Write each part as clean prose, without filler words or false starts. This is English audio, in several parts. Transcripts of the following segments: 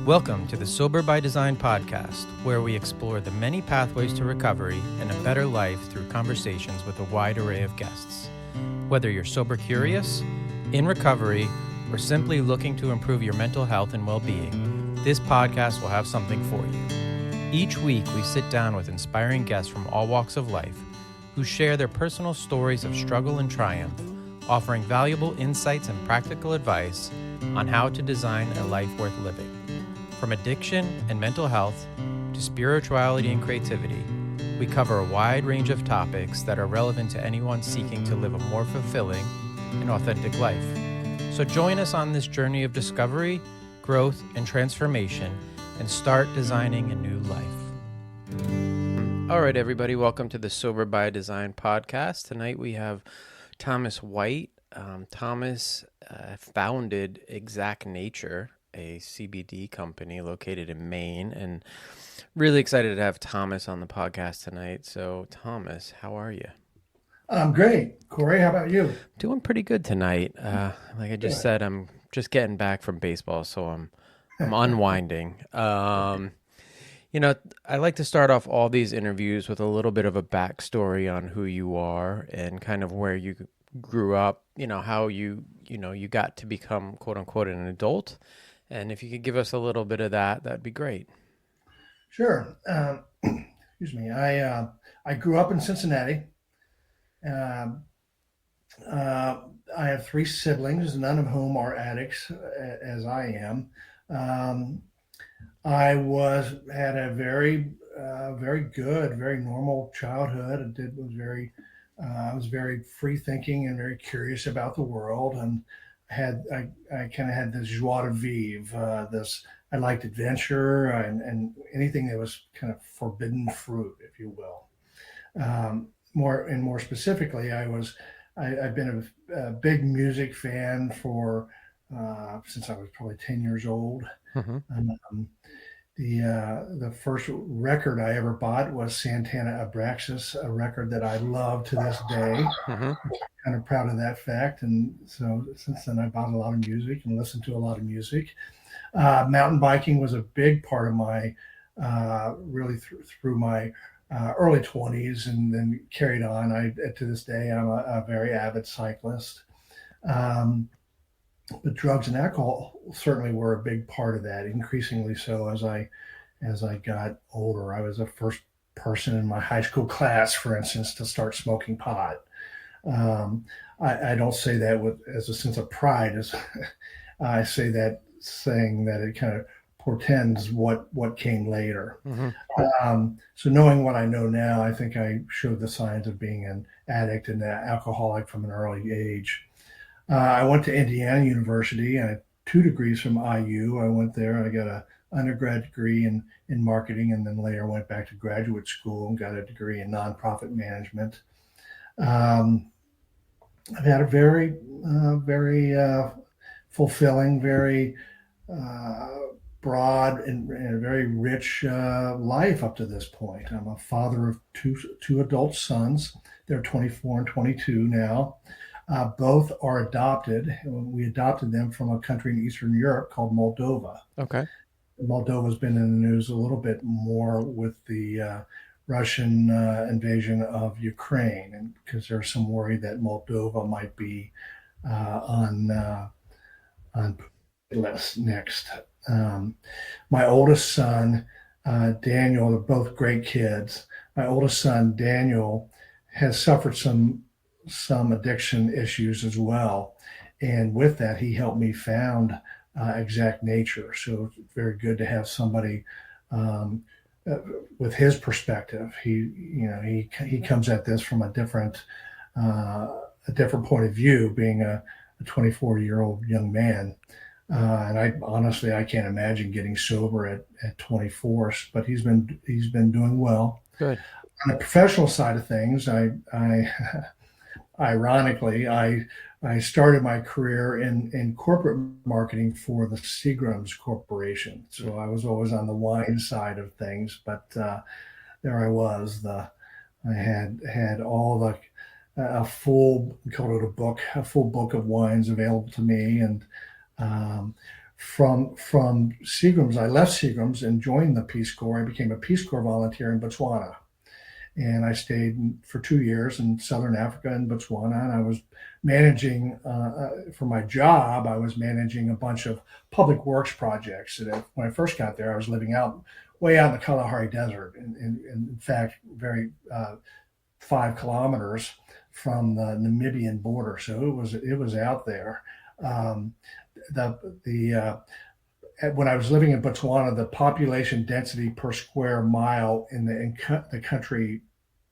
Welcome to the Sober by Design podcast, where we explore the many pathways to recovery and a better life through conversations with a wide array of guests. Whether you're sober curious, in recovery, or simply looking to improve your mental health and well-being, this podcast will have something for you. Each week, we sit down with inspiring guests from all walks of life who share their personal stories of struggle and triumph, offering valuable insights and practical advice on how to design a life worth living. From addiction and mental health to spirituality and creativity, we cover a wide range of topics that are relevant to anyone seeking to live a more fulfilling and authentic life. So join us on this journey of discovery, growth, and transformation, and start designing a new life. All right, everybody, welcome to the Sober by Design podcast. Tonight we have Thomas White. Thomas founded Exact Nature, a CBD company located in Maine, and really excited to have Thomas on the podcast tonight. So, Thomas, how are you? I'm great. Corey, how about you? Doing pretty good tonight. Like I just said, I'm just getting back from baseball, so I'm unwinding. I like to start off all these interviews with a little bit of a backstory on who you are and kind of where you grew up, how you got to become quote unquote an adult. And if you could give us a little bit of that, that'd be great. Sure. Excuse me. I grew up in Cincinnati. I have three siblings, none of whom are addicts, as I am. I had a very good, very normal childhood. I was very free thinking and very curious about the world, and I kind of had this joie de vivre. I liked adventure and anything that was kind of forbidden fruit, if you will. More specifically, I've been a big music fan since I was probably 10 years old. Mm-hmm. The first record I ever bought was Santana Abraxas, a record that I love to this day. Mm-hmm. I'm kind of proud of that fact. And so since then, I bought a lot of music and listened to a lot of music. Mountain biking was a big part of my, really through my early 20s, and then carried on. To this day, I'm a very avid cyclist. But drugs and alcohol certainly were a big part of that, increasingly so as I got older. I was the first person in my high school class, for instance, to start smoking pot. I don't say that as a sense of pride, as I say that saying that it kind of portends what came later. Mm-hmm. So knowing what I know now, I think I showed the signs of being an addict and an alcoholic from an early age. I went to Indiana University. I had 2 degrees from IU. I went there. I got an undergrad degree in marketing, and then later went back to graduate school and got a degree in nonprofit management. I've had a very fulfilling, very broad and a very rich life up to this point. I'm a father of two adult sons. They're 24 and 22 now. Both are adopted. We adopted them from a country in Eastern Europe called Moldova. Okay. Moldova's been in the news a little bit more with the Russian invasion of Ukraine, and because there's some worry that Moldova might be on list next. My oldest son, Daniel, they're both great kids. My oldest son, Daniel, has suffered some addiction issues as well. And with that, he helped me found Exact Nature. So it's very good to have somebody with his perspective. He comes at this from a different point of view, being a 24-year-old young man. And I can't imagine getting sober at 24, but he's been doing well. Good. On the professional side of things, ironically, I started my career in corporate marketing for the Seagram's Corporation. So I was always on the wine side of things, but there I was. I had all the we called it a full book of wines available to me, and From Seagram's, I left Seagram's and joined the Peace Corps. I became a Peace Corps volunteer in Botswana, and I stayed for 2 years in Southern Africa and Botswana. And I was managing for my job. I was managing a bunch of public works projects. And when I first got there, I was living out way out in the Kalahari Desert, in fact, very 5 kilometers from the Namibian border. So it was out there. Um, the When I was living in Botswana, the population density per square mile in the country,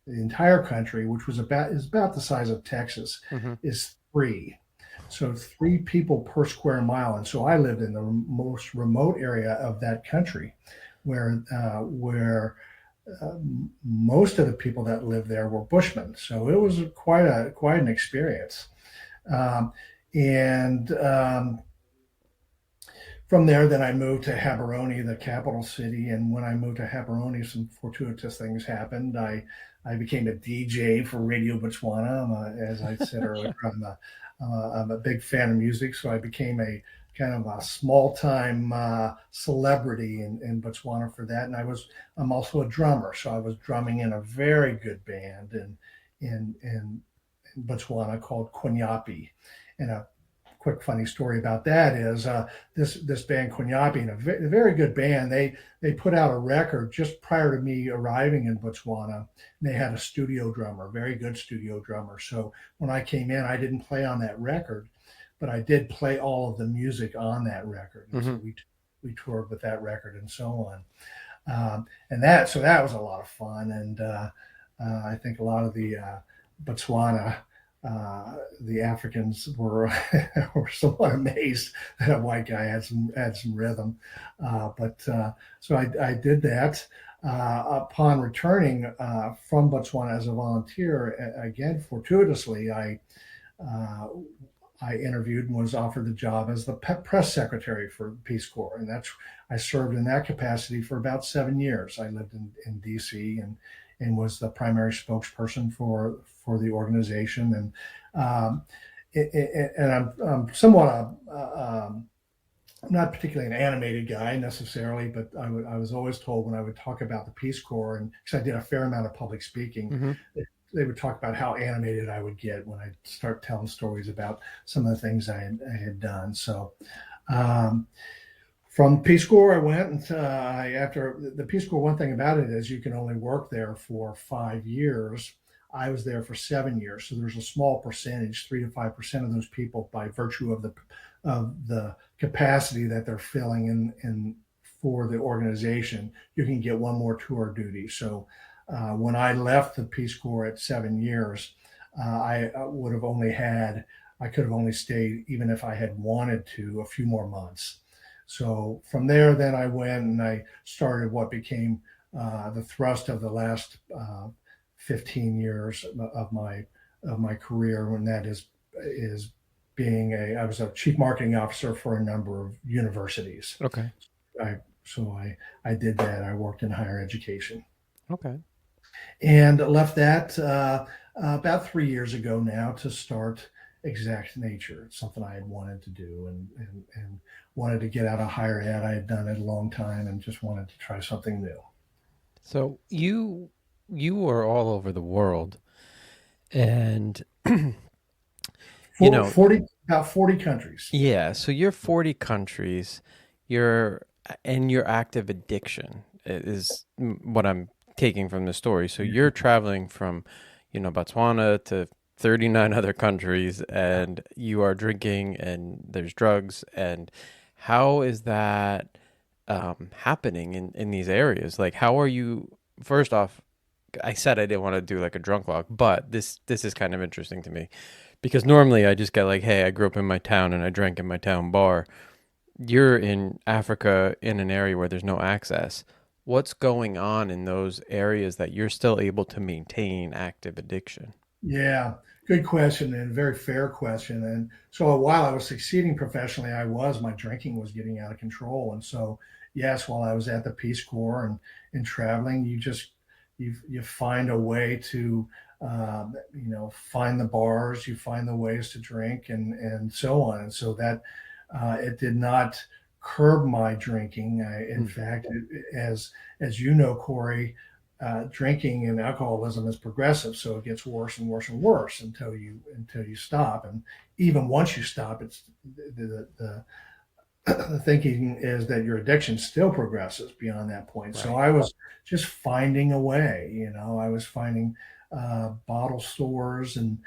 the entire country, which is about the size of Texas, Hmm. is 3. So 3 people per square mile, and so I lived in the most remote area of that country, where most of the people that lived there were Bushmen. So it was quite an experience. Um, and From there, then I moved to Gaborone, the capital city. And when I moved to Gaborone, some fortuitous things happened. I became a DJ for Radio Botswana. As I said earlier, I'm a big fan of music, so I became a kind of a small time celebrity in Botswana for that. And I'm also a drummer, so I was drumming in a very good band in Botswana called Kwanyapi. And a quick funny story about that is this band Kwanyapi, and a very good band. They put out a record just prior to me arriving in Botswana. And they had a studio drummer, very good studio drummer. So when I came in, I didn't play on that record, but I did play all of the music on that record. And so Hmm. we toured with that record and so on. And that was a lot of fun. And I think a lot of the Botswana, the Africans were were somewhat amazed that a white guy had some rhythm. So I did that. Upon returning from Botswana as a volunteer, again fortuitously, uh, I interviewed and was offered the job as the press secretary for Peace Corps, and I served in that capacity for about 7 years. I lived in D.C. and was the primary spokesperson for the organization, and I'm somewhat I'm not particularly an animated guy necessarily, but I was always told when I would talk about the Peace Corps, and because I did a fair amount of public speaking, Hmm. they would talk about how animated I would get when I start telling stories about some of the things I had done. So um, from Peace Corps, I went and after the Peace Corps. One thing about it is you can only work there for 5 years. I was there for 7 years, so there's a small percentage, 3 to 5% of those people, by virtue of the capacity that they're filling in for the organization. You can get one more tour duty. So when I left the Peace Corps at 7 years, I would have only had, I could have only stayed, even if I had wanted to, a few more months. So from there, then I went and I started what became the thrust of the last 15 years of my career, and that is I was a chief marketing officer for a number of universities. Okay. I did that. I worked in higher education Okay. and left that about 3 years ago now to start Exact Nature. It's something I had wanted to do, and wanted to get out of higher ed. I had done it a long time and just wanted to try something new. So you were all over the world, and you For know, 40 about 40 countries. yeah. So you're 40 countries. You're and your active addiction is what I'm taking from the story. So you're traveling from, Botswana to 39 other countries, and you are drinking, and there's drugs, and how is that happening in these areas? Like, how are you? First off, I said I didn't want to do like a drunk log, but this is kind of interesting to me because normally I just get like, hey, I grew up in my town and I drank in my town bar. You're in Africa in an area where there's no access. What's going on in those areas that you're still able to maintain active addiction? Yeah, good question and very fair question. And so while I was succeeding professionally, my drinking was getting out of control. And so, yes, while I was at the Peace Corps and traveling, you find a way to, find the bars, you find the ways to drink and so on. And so that it did not curb my drinking. In fact, as you know, Corey, drinking and alcoholism is progressive, so it gets worse and worse and worse until you stop. And even once you stop, it's the thinking is that your addiction still progresses beyond that point. Right. So I was just finding a way. I was finding bottle stores and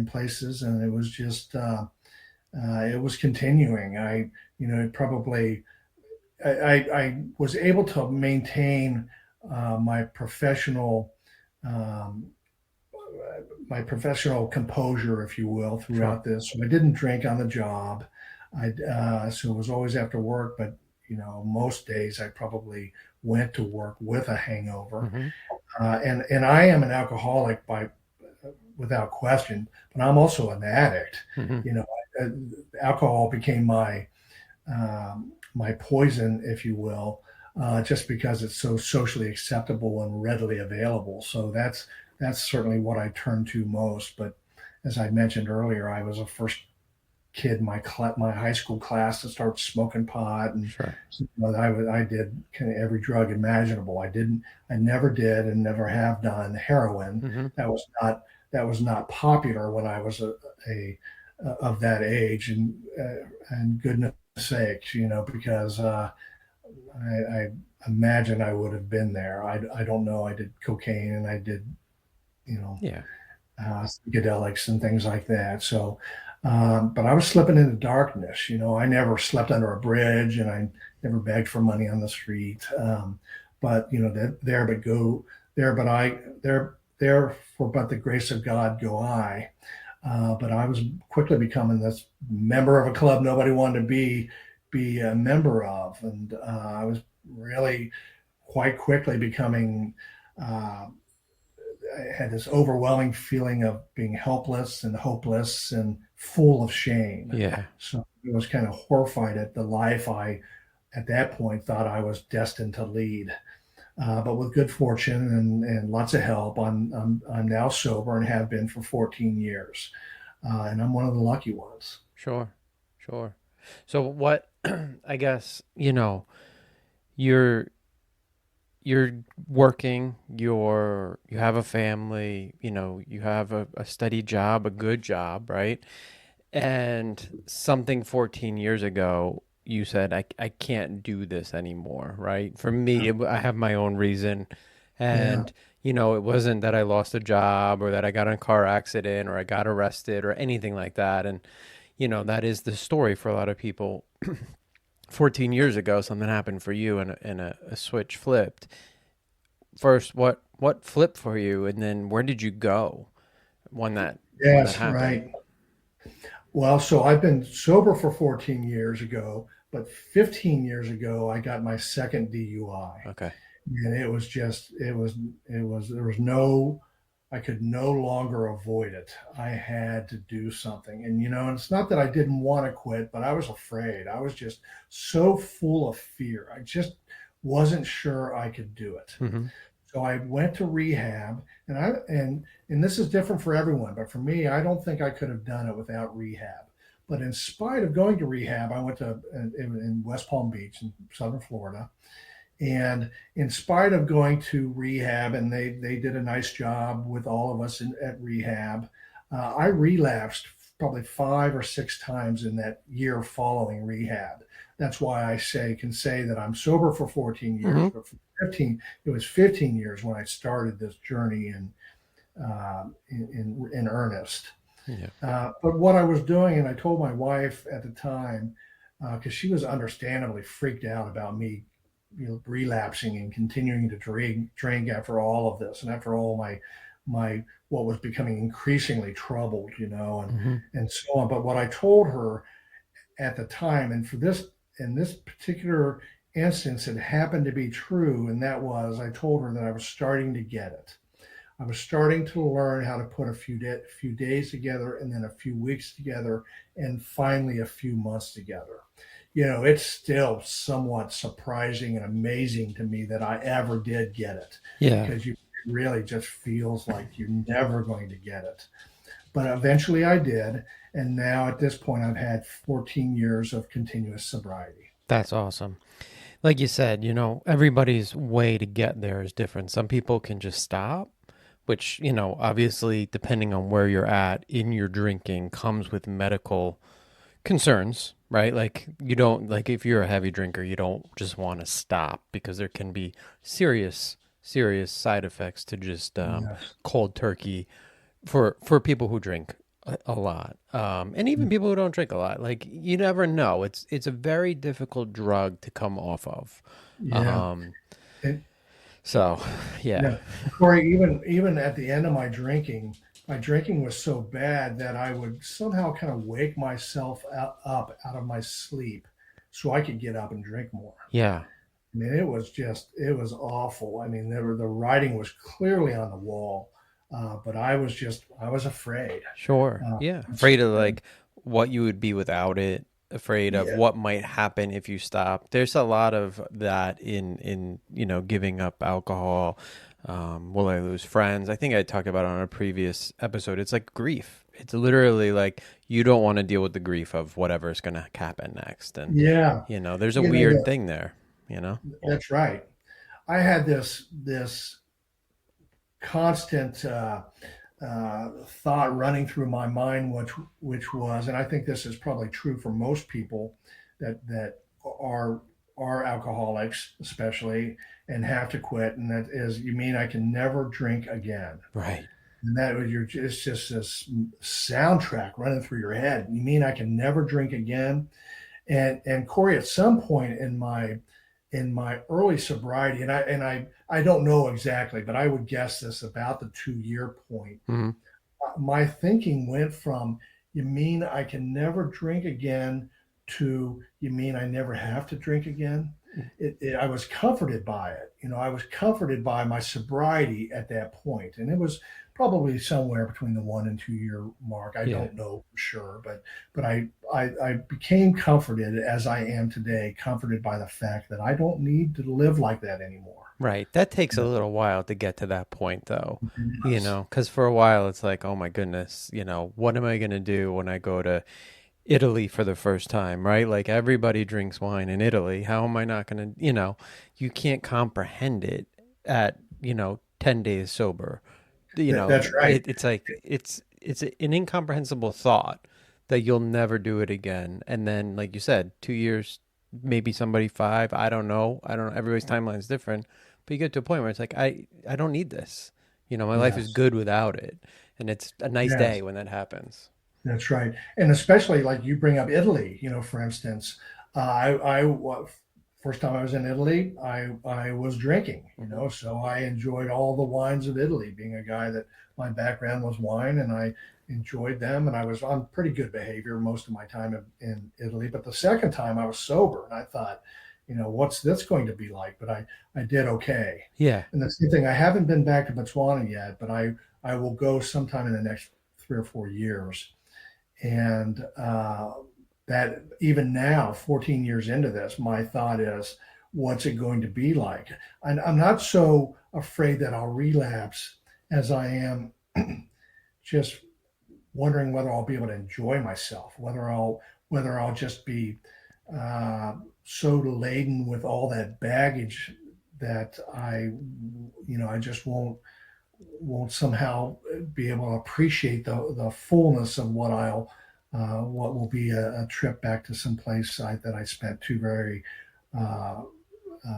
places, and it was just it was continuing. I was able to maintain my professional um, composure, if you will, throughout this. So I didn't drink on the job. So it was always after work, but most days I probably went to work with a hangover. And I am an alcoholic without question, but I'm also an addict. Alcohol became my poison, if you will, just because it's so socially acceptable and readily available. So that's certainly what I turn to most. But as I mentioned earlier, I was the first kid in my high school class to start smoking pot, and Sure. I did kind of every drug imaginable. I never did and never have done heroin. That was not popular when I was of that age, and goodness sakes, because I imagine I would have been there. I don't know. I did cocaine and I did, psychedelics and things like that. So, but I was slipping into darkness. I never slept under a bridge, and I never begged for money on the street. But but the grace of God go I. But I was quickly becoming this member of a club nobody wanted to be a member of, and I was really quite quickly becoming. I had this overwhelming feeling of being helpless and hopeless and full of shame. Yeah. So I was kind of horrified at the life I, at that point, thought I was destined to lead. But with good fortune and lots of help, I'm now sober and have been for 14 years, and I'm one of the lucky ones. Sure. So what? I guess you're working. You have a family. You have a steady job, a good job, right? And something 14 years ago, you said, I can't do this anymore, right? For me, I have my own reason. And, it wasn't that I lost a job or that I got in a car accident or I got arrested or anything like that. And, that is the story for a lot of people. 14 years ago, something happened for you and a switch flipped. First, what flipped for you? And then where did you go when that happened? Right. Well, so I've been sober for 14 years ago, but 15 years ago, I got my second DUI. Okay. And I could no longer avoid it. I had to do something. And, it's not that I didn't want to quit, but I was afraid. I was just so full of fear. I just wasn't sure I could do it. So I went to rehab, and this is different for everyone, but for me, I don't think I could have done it without rehab. But in spite of going to rehab, I went to in West Palm Beach in Southern Florida. And in spite of going to rehab, and they did a nice job with all of us at rehab, I relapsed probably 5 or 6 times in that year following rehab. That's why I can say that I'm sober for 14 years, but for 15, it was 15 years when I started this journey in earnest. But what I was doing, and I told my wife at the time, because she was understandably freaked out about me, relapsing and continuing to drink after all of this, and after all my what was becoming increasingly troubled, and so on. But what I told her at the time, and in this particular instance, it happened to be true, and that was, I told her that I was starting to get it. I was starting to learn how to put a few days together, and then a few weeks together, and finally a few months together. It's still somewhat surprising and amazing to me that I ever did get it. Yeah. Because it really just feels like you're never going to get it. But eventually I did. And now at this point, I've had 14 years of continuous sobriety. That's awesome. Like you said, everybody's way to get there is different. Some people can just stop, which, obviously, depending on where you're at in your drinking, comes with medical concerns, right? Like, you don't, like, if you're a heavy drinker, you don't just want to stop because there can be serious, serious side effects to just Yes. cold turkey for people who drink a lot, and even people who don't drink a lot. Like, you never know. It's a very difficult drug to come off of. Yeah. Um, And so, yeah, yeah, Corey, even at the end of my drinking was so bad that I would somehow kind of wake myself up out of my sleep so I could get up and drink more. yeah, I mean, it was awful. I mean, the writing was clearly on the wall, but I was afraid. sure, Uh, yeah. Afraid of like what you would be without it. Afraid of yeah, what might happen if you stop. There's a lot of that in giving up alcohol. Will I lose friends? I think I talked about it on a previous episode. It's like grief. It's literally like you don't want to deal with the grief of whatever's going to happen next. And, yeah. there's a You know, weird thing there, you know? that's right. I had this constant thought running through my mind, which was, and I think this is probably true for most people that are are alcoholics, especially, and have to quit, and that is, you mean I can never drink again? Right. And that was your, it's just this soundtrack running through your head. You mean I can never drink again? And Corey, at some point in my early sobriety, I don't know exactly, but I would guess this about the 2 year point. Hmm. My thinking went from you mean I can never drink again to you mean I never have to drink again. I was comforted by it. I was comforted by my sobriety at that point, and it was probably somewhere between the 1 and 2 year mark. I Yeah. don't know for sure, but I became comforted as I am today, comforted by the fact that I don't need to live like that anymore. Right. That takes a Yeah. little while to get to that point, though, Yes. because for a while it's like, oh my goodness, what am I going to do when I go to Italy for the first time, right? Like everybody drinks wine in Italy. How am I not going to, you can't comprehend it at, 10 days sober. That's right. It's like, it's an incomprehensible thought that you'll never do it again. And then, like you said, 2 years, maybe somebody five, I don't know. I don't know. Everybody's timeline is different, but you get to a point where it's like, I don't need this. My life is Yes. good without it. And it's a nice day Yes. when that happens. That's right. And especially like you bring up Italy, for instance, first time I was in Italy, I was drinking, Hmm. so I enjoyed all the wines of Italy, being a guy that my background was wine, and I enjoyed them, and I was on pretty good behavior most of my time in Italy. But the second time I was sober, and I thought, what's this going to be like? But I did okay. Yeah. And the same thing, I haven't been back to Botswana yet, but I will go sometime in the next 3 or 4 years. And that even now, 14 years into this, my thought is, what's it going to be like? And I'm not so afraid that I'll relapse as I am just wondering whether I'll be able to enjoy myself, whether I'll just be so laden with all that baggage that I just won't somehow be able to appreciate the fullness of what will be a trip back to some place that I spent 2 very uh,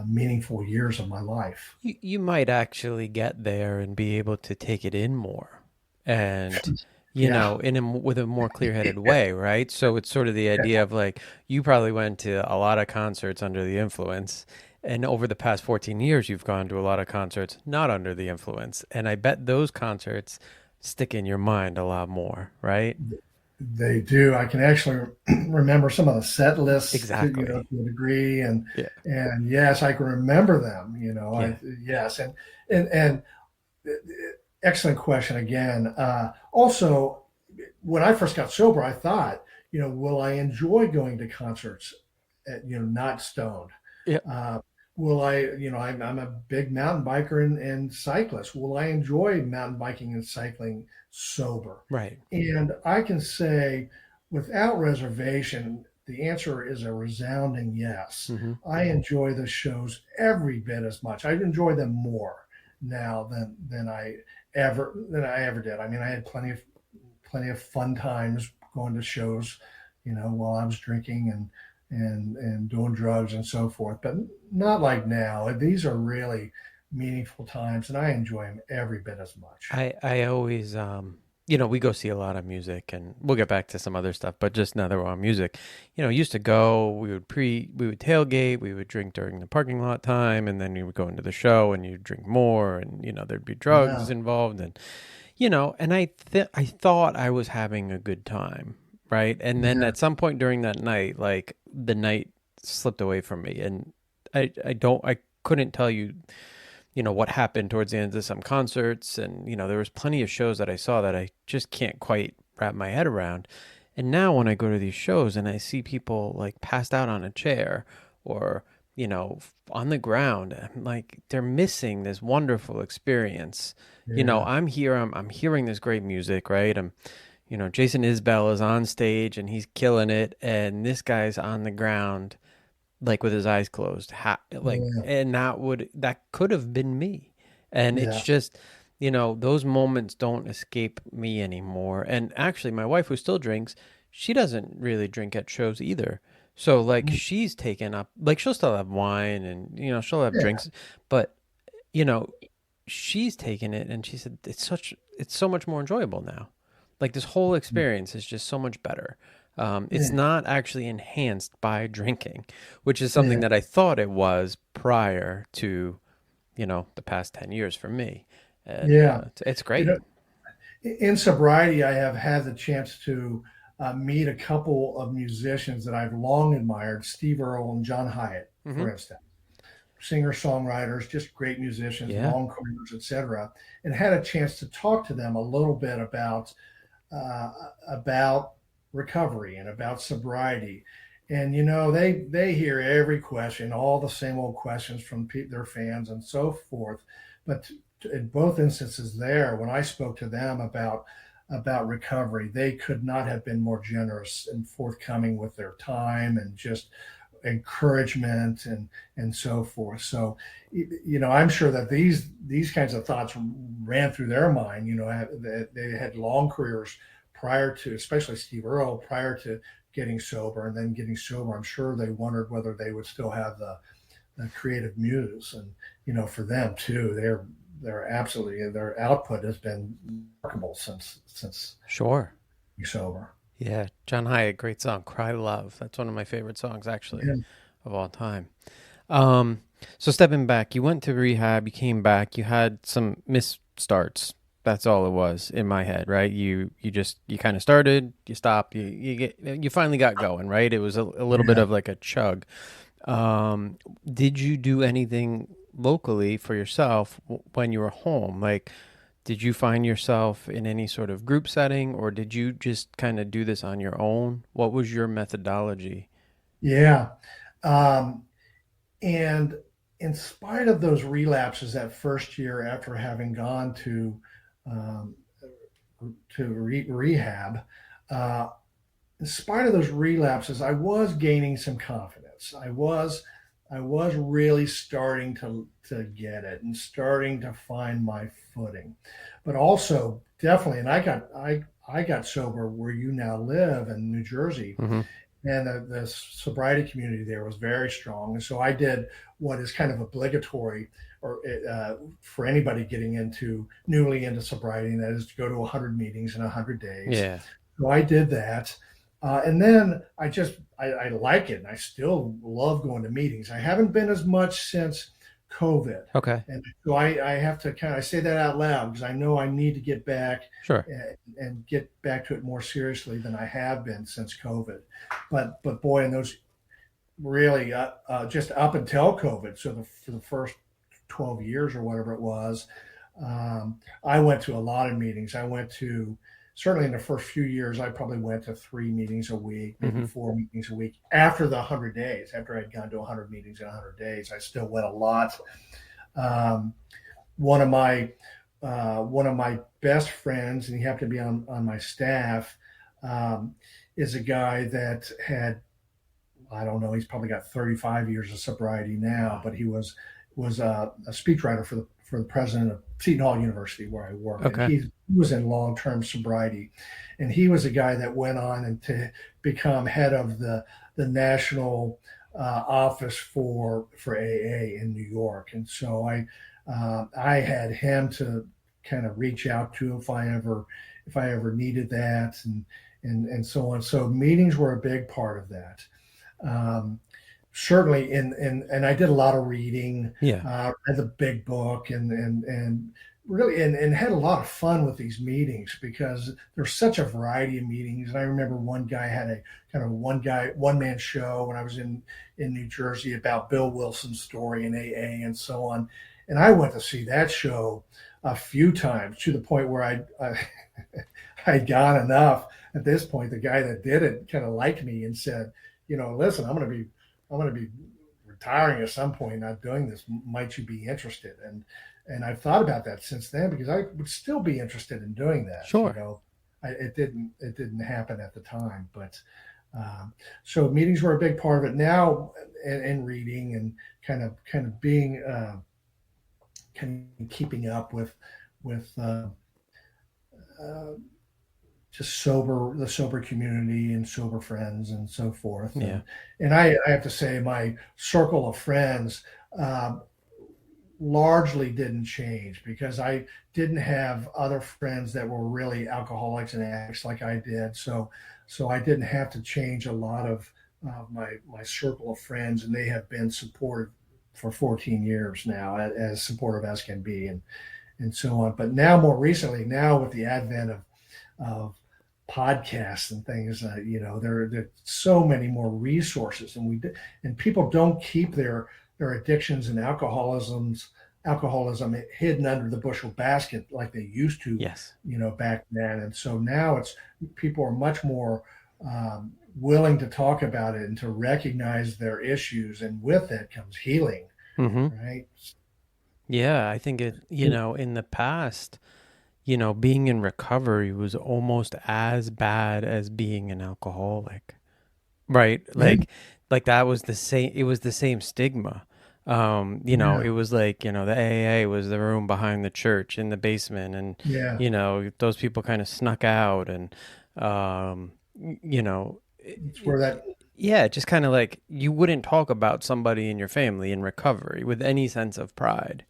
meaningful years of my life. You might actually get there and be able to take it in more and, Yeah, with a more clear-headed way, right? So it's sort of the yeah, idea of like, you probably went to a lot of concerts under the influence. And over the past 14 years, you've gone to a lot of concerts not under the influence. And I bet those concerts stick in your mind a lot more, right? they do. I can actually remember some of the set lists Exactly. to a degree, Yeah. and yes, I can remember them. Yeah. Yes, and excellent question again. Also, when I first got sober, I thought, will I enjoy going to concerts not stoned? Yeah. Uh, will I, I'm a big mountain biker and cyclist. Will I enjoy mountain biking and cycling sober? Right. And I can say without reservation, The answer is a resounding yes. Hmm. I enjoy the shows every bit as much. I enjoy them more now than I ever did. I mean, I had plenty of fun times going to shows, while I was drinking and doing drugs and so forth, but not like now. These are really meaningful times, and I enjoy them every bit as much. I always, we go see a lot of music, and we'll get back to some other stuff, but just now that we're on music, used to go, we would tailgate, we would drink during the parking lot time, and then we would go into the show and you'd drink more, and, there'd be drugs Yeah, involved, and, and I thought I was having a good time, right? And then yeah, at some point during that night, like the night slipped away from me, and I couldn't tell you what happened towards the end of some concerts, and there was plenty of shows that I saw that I just can't quite wrap my head around. And now when I go to these shows and I see people like passed out on a chair or on the ground, I'm like, they're missing this wonderful experience. yeah, I'm here, I'm hearing this great music, right? Jason Isbell is on stage and he's killing it, and this guy's on the ground like with his eyes closed, yeah, and that could have been me. And it's yeah, just, those moments don't escape me anymore. And actually, my wife, who still drinks, she doesn't really drink at shows either. So like she's taken up, like she'll still have wine and she'll have yeah, drinks, but you know she's taken it and she said it's so much more enjoyable now. Like this whole experience is just so much better. It's yeah, not actually enhanced by drinking, which is something yeah, that I thought it was prior to, the past 10 years for me. And yeah. it's You great. know, in sobriety, I have had the chance to meet a couple of musicians that I've long admired, Steve Earle and John Hyatt, Hmm. for instance. Singer songwriters, just great musicians, Yeah. long careers, etc., and had a chance to talk to them a little bit uh, about recovery and about sobriety. And they hear every question, all the same old questions from their fans and so forth. But in both instances, there when I spoke to them about recovery, they could not have been more generous and forthcoming with their time and just encouragement and so forth. So, I'm sure that these kinds of thoughts ran through their mind. They had long careers prior to, especially Steve Earle, prior to getting sober, and then getting sober. I'm sure they wondered whether they would still have the creative muse, and for them too, they're absolutely, their output has been remarkable since Sure. being sober. Yeah. John Hyatt, great song, Cry Love. That's one of my favorite songs, actually, Yeah, of all time. Um, so stepping back, you went to rehab, you came back, you had some misstarts. That's all it was in my head, right? You kind of started, you stopped, you finally got going, right? It was a little bit yeah. of like a chug. Did you do anything locally for yourself when you were home? Like, did you find yourself in any sort of group setting, or did you just kind of do this on your own? What was your methodology? Yeah. Um, and in spite of those relapses that first year after having gone um, rehab, uh, in spite of those relapses, I was gaining some confidence. I was really starting to get it and starting to find my footing, but also definitely. And I got sober where you now live in New Jersey, Hmm. and the sobriety community there was very strong. And so I did what is kind of obligatory, or for anybody getting newly into sobriety, and that is to go to 100 meetings in 100 days. Yeah. So I did that. And then I like it, and I still love going to meetings. I haven't been as much since COVID, Okay. and so I have to I say that out loud because I know I need to get back Sure. and get back to it more seriously than I have been since COVID. But boy, in those really just up until COVID, so for the first 12 years or whatever it was, I went to a lot of meetings. I went to, certainly in the first few years, I probably went to 3 meetings a week, maybe Hmm. 4 meetings a week. After the 100 days, after I'd gone to 100 meetings in 100 days, I still went a lot. Um, one of my one of my best friends, and he happened to be on my staff, um, is a guy that had I don't know, he's probably got 35 years of sobriety now, Wow. but he was a speechwriter for the president of Seton Hall University where I work, and Okay. he was in long term sobriety, and he was a guy that went on and to become head of the national office for AA in New York, and so I had him to kind of reach out to if I ever needed that, and so on. So meetings were a big part of that. Um, Certainly, and I did a lot of reading, Yeah. read the big book, and really and had a lot of fun with these meetings because there's such a variety of meetings. And I remember one guy had a kind of one man show when I was in New Jersey about Bill Wilson's story in AA and so on. And I went to see that show a few times to the point where I'd gone enough at this point. The guy that did it kind of liked me and said, listen, I'm going to be retiring at some point, not doing this. Might you be interested? And I've thought about that since then because I would still be interested in doing that. Sure. It didn't happen at the time, but so meetings were a big part of it. Now, and reading and kind of being kind of keeping up with uh, just the sober community and sober friends and so forth. Yeah. And I have to say my circle of friends uh, largely didn't change because I didn't have other friends that were really alcoholics and addicts like I did. So I didn't have to change a lot of my circle of friends, and they have been supportive for 14 years now, as supportive as can be, and so on. But now, more recently, now with the advent of podcasts and things, there are so many more resources, and people don't keep their addictions and alcoholism hidden under the bushel basket like they used to, Yes. back then. And so now people are much more willing to talk about it and to recognize their issues, and with that comes healing, Mm-hmm. right? Yeah. I think in the past, being in recovery was almost as bad as being an alcoholic, right? Yeah, Like that was the same, it was the same stigma. It yeah, was like, the AA was the room behind the church in the basement, and, yeah. those people kind of snuck out, and, It's where that, yeah, just kind of like you wouldn't talk about somebody in your family in recovery with any sense of pride.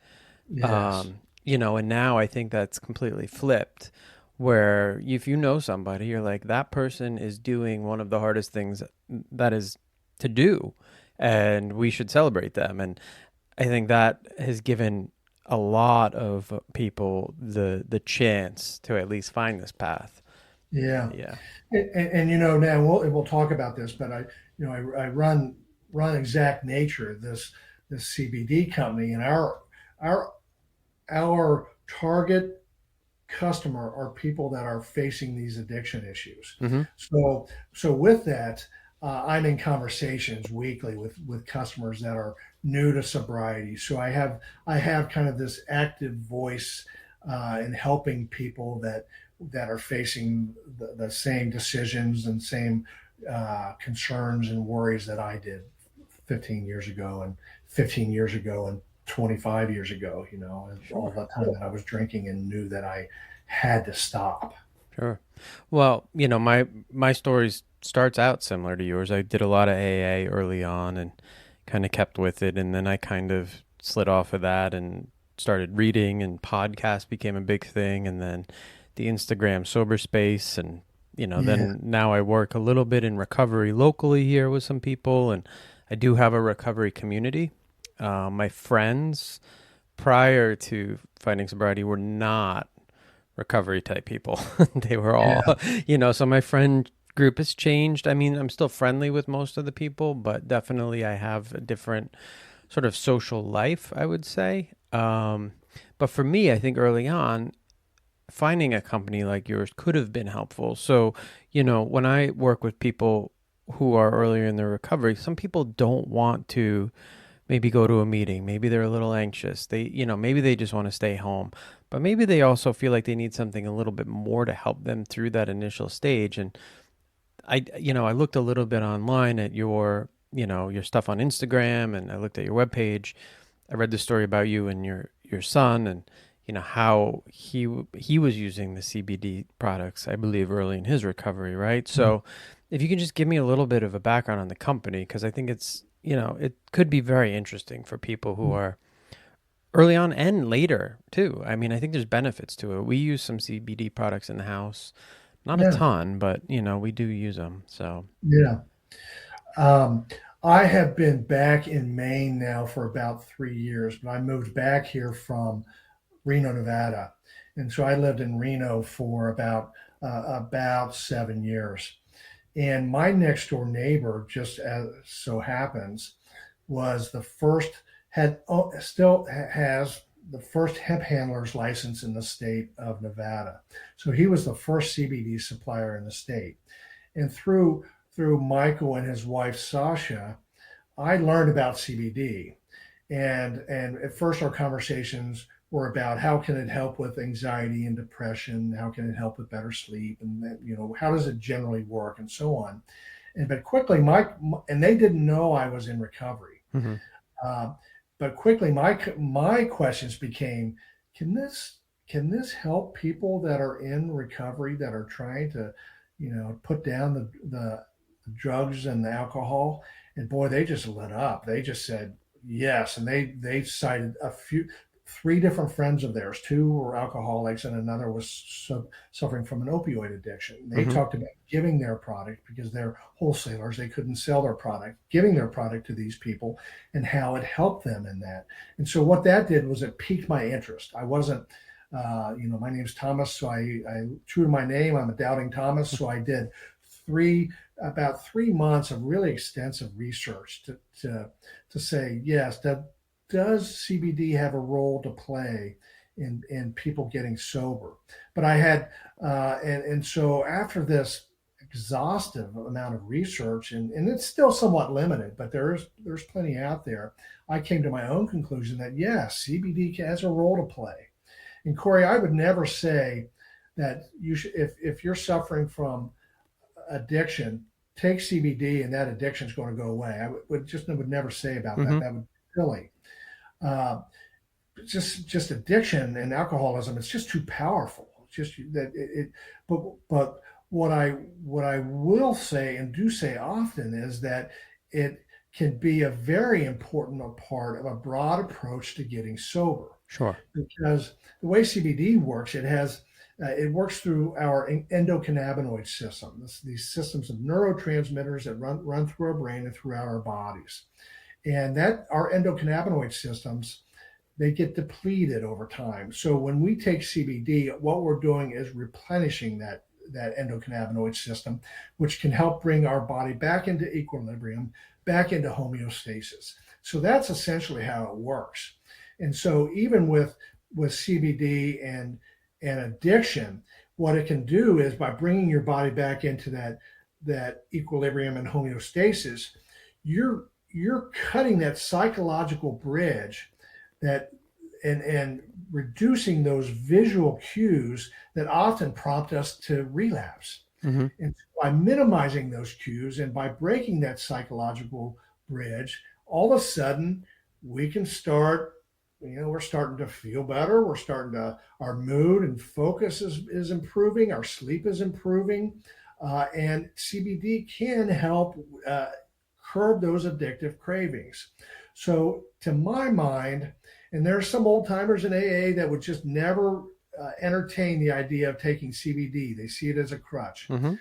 yes, And now I think that's completely flipped, where if you know somebody, you're like, that person is doing one of the hardest things that is to do, and we should celebrate them. And I think that has given a lot of people the chance to at least find this path. yeah. Yeah. And now we'll talk about this, but I run Exact Nature, this CBD company, and our our target customer are people that are facing these addiction issues. Mm-hmm. So with that, I'm in conversations weekly with customers that are new to sobriety. So I have kind of this active voice in helping people that are facing the same decisions and same concerns and worries that I did 15 years ago and 15 years ago and 25 years ago, and all Sure. the time that I was drinking and knew that I had to stop. Sure. Well, my story starts out similar to yours. I did a lot of AA early on and kind of kept with it, and then I kind of slid off of that and started reading, and podcast became a big thing, and then the Instagram sober space, and Yeah, then now I work a little bit in recovery locally here with some people, and I do have a recovery community. My friends prior to finding sobriety were not recovery type people. They were all, yeah, so my friend group has changed. I mean, I'm still friendly with most of the people, but definitely I have a different sort of social life, I would say. But for me, I think early on, finding a company like yours could have been helpful. So, when I work with people who are earlier in their recovery, some people don't want to maybe go to a meeting. Maybe they're a little anxious. Maybe they just want to stay home, but maybe they also feel like they need something a little bit more to help them through that initial stage. And I looked a little bit online at your your stuff on Instagram and I looked at your webpage. I read the story about you and your son and how he was using the CBD products, I believe, early in his recovery, right? So if you can just give me a little bit of a background on the company, because I think it could be very interesting for people who are early on and later too. I mean, I think there's benefits to it. We use some CBD products in the house, not a Yeah, ton, but we do use them. So, yeah. Um, I have been back in Maine now for about 3 years, but I moved back here from Reno, Nevada, and so I lived in Reno for about 7 years. And my next door neighbor, just as so happens, was the first had still has the first hemp handler's license in the state of Nevada. So he was the first CBD supplier in the state. And through Michael and his wife Sasha, I learned about CBD. And at first our conversations were about how can it help with anxiety and depression, how can it help with better sleep, and how does it generally work, and so on. And but quickly, and they didn't know I was in recovery. hmm Uh, but quickly, my questions became, can this help people that are in recovery that are trying to, put down the drugs and the alcohol? And boy, they just lit up. They just said yes, and they cited three different friends of theirs. Two were alcoholics, and another was suffering from an opioid addiction. They hmm talked about giving their product because they're wholesalers; they couldn't sell their product, giving their product to these people, and how it helped them in that. And so what that did was it piqued my interest. I wasn't, my name's Thomas, so I true to my name, I'm a doubting Thomas. So I did three about 3 months of really extensive research to say yes, that does CBD have a role to play in people getting sober? But I had and so after this exhaustive amount of research, and it's still somewhat limited, but there's plenty out there. I came to my own conclusion that yes, CBD has a role to play. And Corey, I would never say that you should if you're suffering from addiction, take CBD and that addiction is going to go away. I would never say about that. hmm That would be silly. Uh, just addiction and alcoholism. It's just too powerful. It's just that it. But what I will say and do say often is that it can be a very important part of a broad approach to getting sober, Sure. because the way CBD works, it works through our endocannabinoid system. These systems of neurotransmitters that run through our brain and throughout our bodies, and that our endocannabinoid systems, they get depleted over time. So when we take CBD, what we're doing is replenishing that endocannabinoid system, which can help bring our body back into equilibrium, back into homeostasis. So that's essentially how it works. And so even with CBD and addiction, what it can do is by bringing your body back into that equilibrium and homeostasis, you're cutting that psychological bridge that and reducing those visual cues that often prompt us to relapse. hmm And by minimizing those cues and by breaking that psychological bridge, all of a sudden we can start, we're starting to feel better. Our mood and focus is improving. Our sleep is improving. And CBD can help curb those addictive cravings. So, to my mind, and there's some old timers in AA that would just never entertain the idea of taking CBD. They see it as a crutch. hmm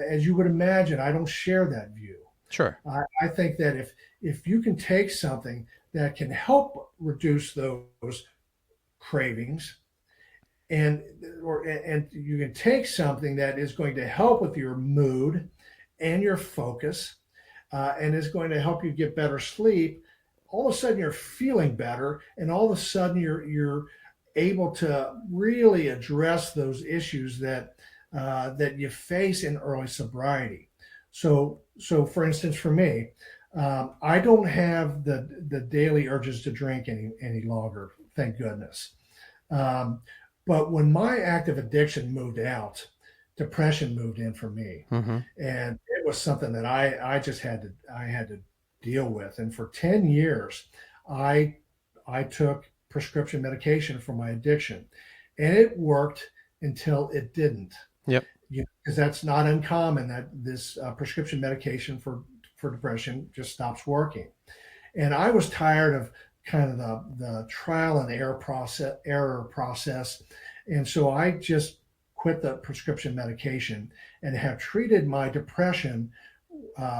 As you would imagine, I don't share that view. Sure. I think that if you can take something that can help reduce those cravings, and you can take something that is going to help with your mood and your focus, and is going to help you get better sleep, all of a sudden you're feeling better, and all of a sudden you're able to really address those issues that you face in early sobriety. So for instance, for me, I don't have the daily urges to drink any longer, thank goodness. Um, but when my active addiction moved out, depression moved in for me, hmm and it was something that I just had to deal with. And for 10 years, I I took prescription medication for my addiction, and it worked until it didn't. Yep. Because that's not uncommon that this prescription medication for depression just stops working. And I was tired of kind of the trial and error process, and so I just quit the prescription medication and have treated my depression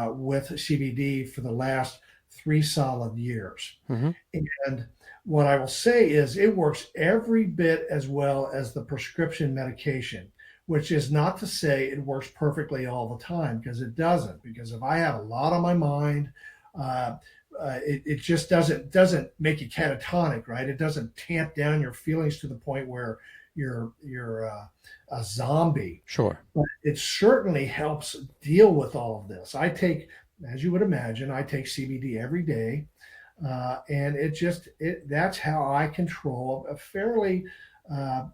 with CBD for the last 3 solid years. Hmm. And what I will say is it works every bit as well as the prescription medication, which is not to say it works perfectly all the time, because it doesn't. Because if I have a lot on my mind, uh, it just doesn't make you catatonic, right? It doesn't tamp down your feelings to the point where you're a zombie. Sure. But it certainly helps deal with all of this. I take, as you would imagine, I take CBD every day, and that's how I control a uh,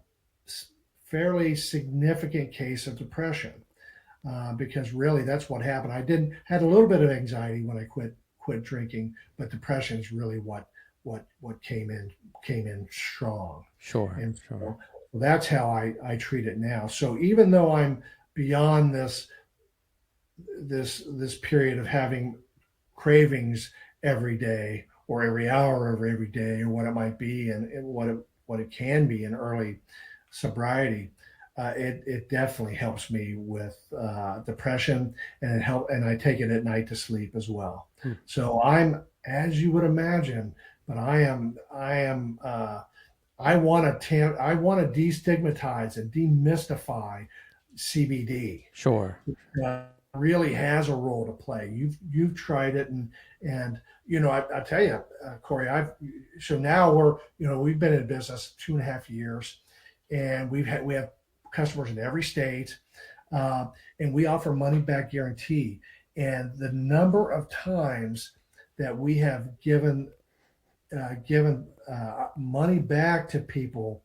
fairly significant case of depression. Because really, that's what happened. I didn't had a little bit of anxiety when I quit drinking, but depression is really what came in strong. Sure. And Sure. so that's how I treat it now. So even though I'm beyond this period of having cravings every day or every hour of every day or what it might be, and what it can be in early sobriety, it definitely helps me with depression, and I take it at night to sleep as well. Hmm. So I'm, as you would imagine, but I want to destigmatize and demystify CBD. Sure. Really has a role to play. You've tried it, and I tell you, Corey, so now we've been in business 2.5 years, and we have customers in every state, and we offer money back guarantee. And the number of times that we have given money back to people,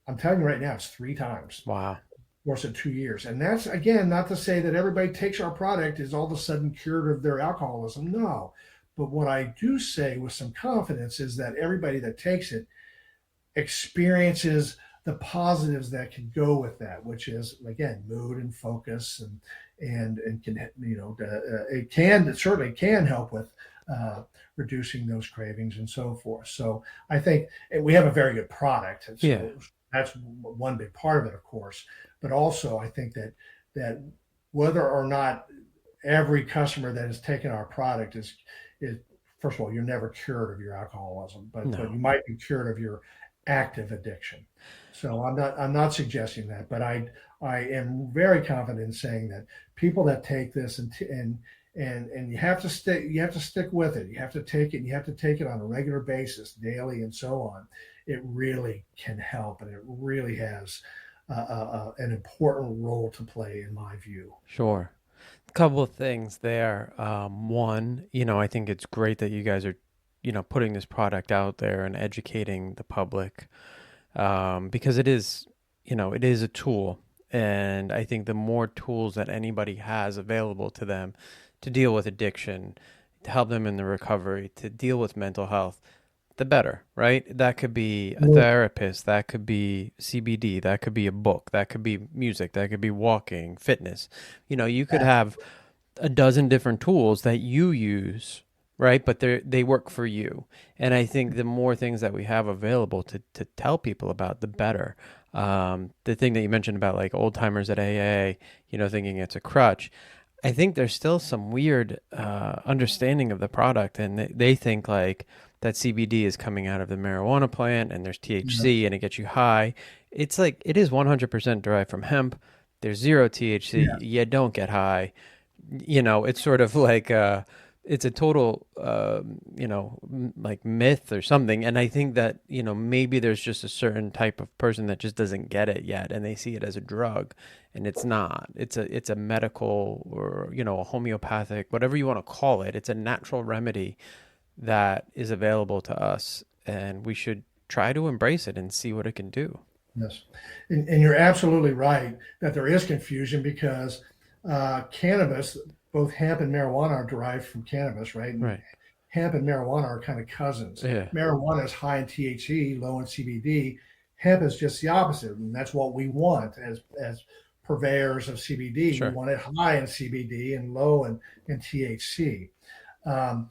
I'm telling you right now, it's 3 times Wow. course of 2 years. And that's, again, not to say that everybody takes our product is all of a sudden cured of their alcoholism. No. But what I do say with some confidence is that everybody that takes it experiences the positives that can go with that, which is, again, mood and focus, and can, it certainly can help with reducing those cravings and so forth. So I think we have a very good product. And Yeah. so that's one big part of it, of course. But also, I think that whether or not every customer that has taken our product is first of all, you're never cured of your alcoholism, but No. you might be cured of your active addiction. So I'm not suggesting that, but I am very confident in saying that people that take this and you have to stick with it. You have to take it. You have to take it on a regular basis, daily, and so on. It really can help, and it really has an important role to play, in my view. Sure. A couple of things there. One, I think it's great that you guys are, putting this product out there and educating the public, because it is a tool. And I think the more tools that anybody has available to them to deal with addiction, to help them in the recovery, to deal with mental health, the better, right? That could be a therapist, that could be CBD, that could be a book, that could be music, that could be walking, fitness. You could have a dozen different tools that you use, right? But they work for you. And I think the more things that we have available to tell people about, the better. The thing that you mentioned about like old timers at AA, thinking it's a crutch. I think there's still some weird understanding of the product, and they think like that CBD is coming out of the marijuana plant, and there's THC, and it gets you high. It's like it is 100% derived from hemp. There's zero THC. Yeah. You don't get high. It's sort of like it's a total like myth or something. And I think that maybe there's just a certain type of person that just doesn't get it yet, and they see it as a drug, and it's not. It's a medical, or a homeopathic, whatever you want to call it. It's a natural remedy that is available to us, and we should try to embrace it and see what it can do. Yes, and you're absolutely right that there is confusion because cannabis, both hemp and marijuana are derived from cannabis, right? And Right. hemp and marijuana are kind of cousins. Yeah. Marijuana is high in THC, low in CBD. Hemp is just the opposite, and that's what we want as purveyors of CBD. Sure. We want it high in CBD and low in THC. Um,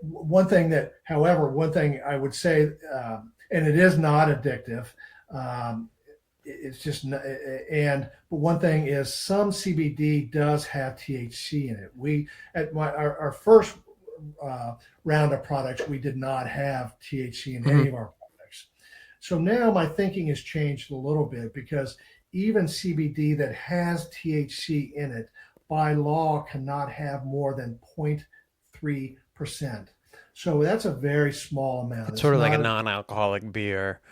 one thing I would say, and it is not addictive. It's just but one thing is some CBD does have THC in it. We at our first round of products, we did not have THC in any of our products. So now my thinking has changed a little bit, because even CBD that has THC in it by law cannot have more than 0.3%. So that's a very small amount. It's sort of like a non-alcoholic beer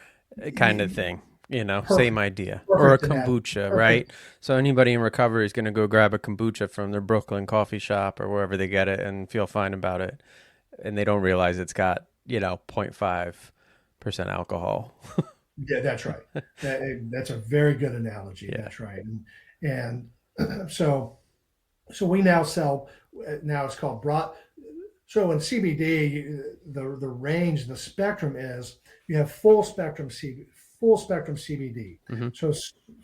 kind of thing, perfect, same idea. Or a kombucha, perfect. Right? So anybody in recovery is going to go grab a kombucha from their Brooklyn coffee shop or wherever they get it and feel fine about it. And they don't realize it's got, 0.5% alcohol. Yeah, that's right. That's a very good analogy. Yeah. That's right. And so we now sell, now it's called broad. So in CBD, the range, the spectrum is, you have full spectrum CBD. Mm-hmm. So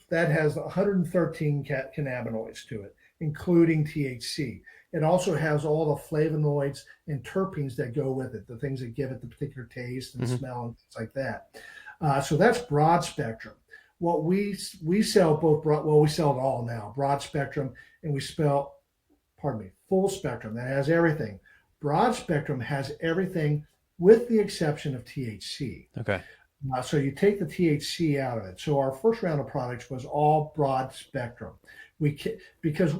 that has 113 cannabinoids to it, including THC. It also has all the flavonoids and terpenes that go with it, the things that give it the particular taste and smell and things like that. So that's broad spectrum. What we sell we sell it all now, broad spectrum, and we sell, full spectrum. That has everything. Broad spectrum has everything with the exception of THC. Okay. So you take the THC out of it. So our first round of products was all broad spectrum. Because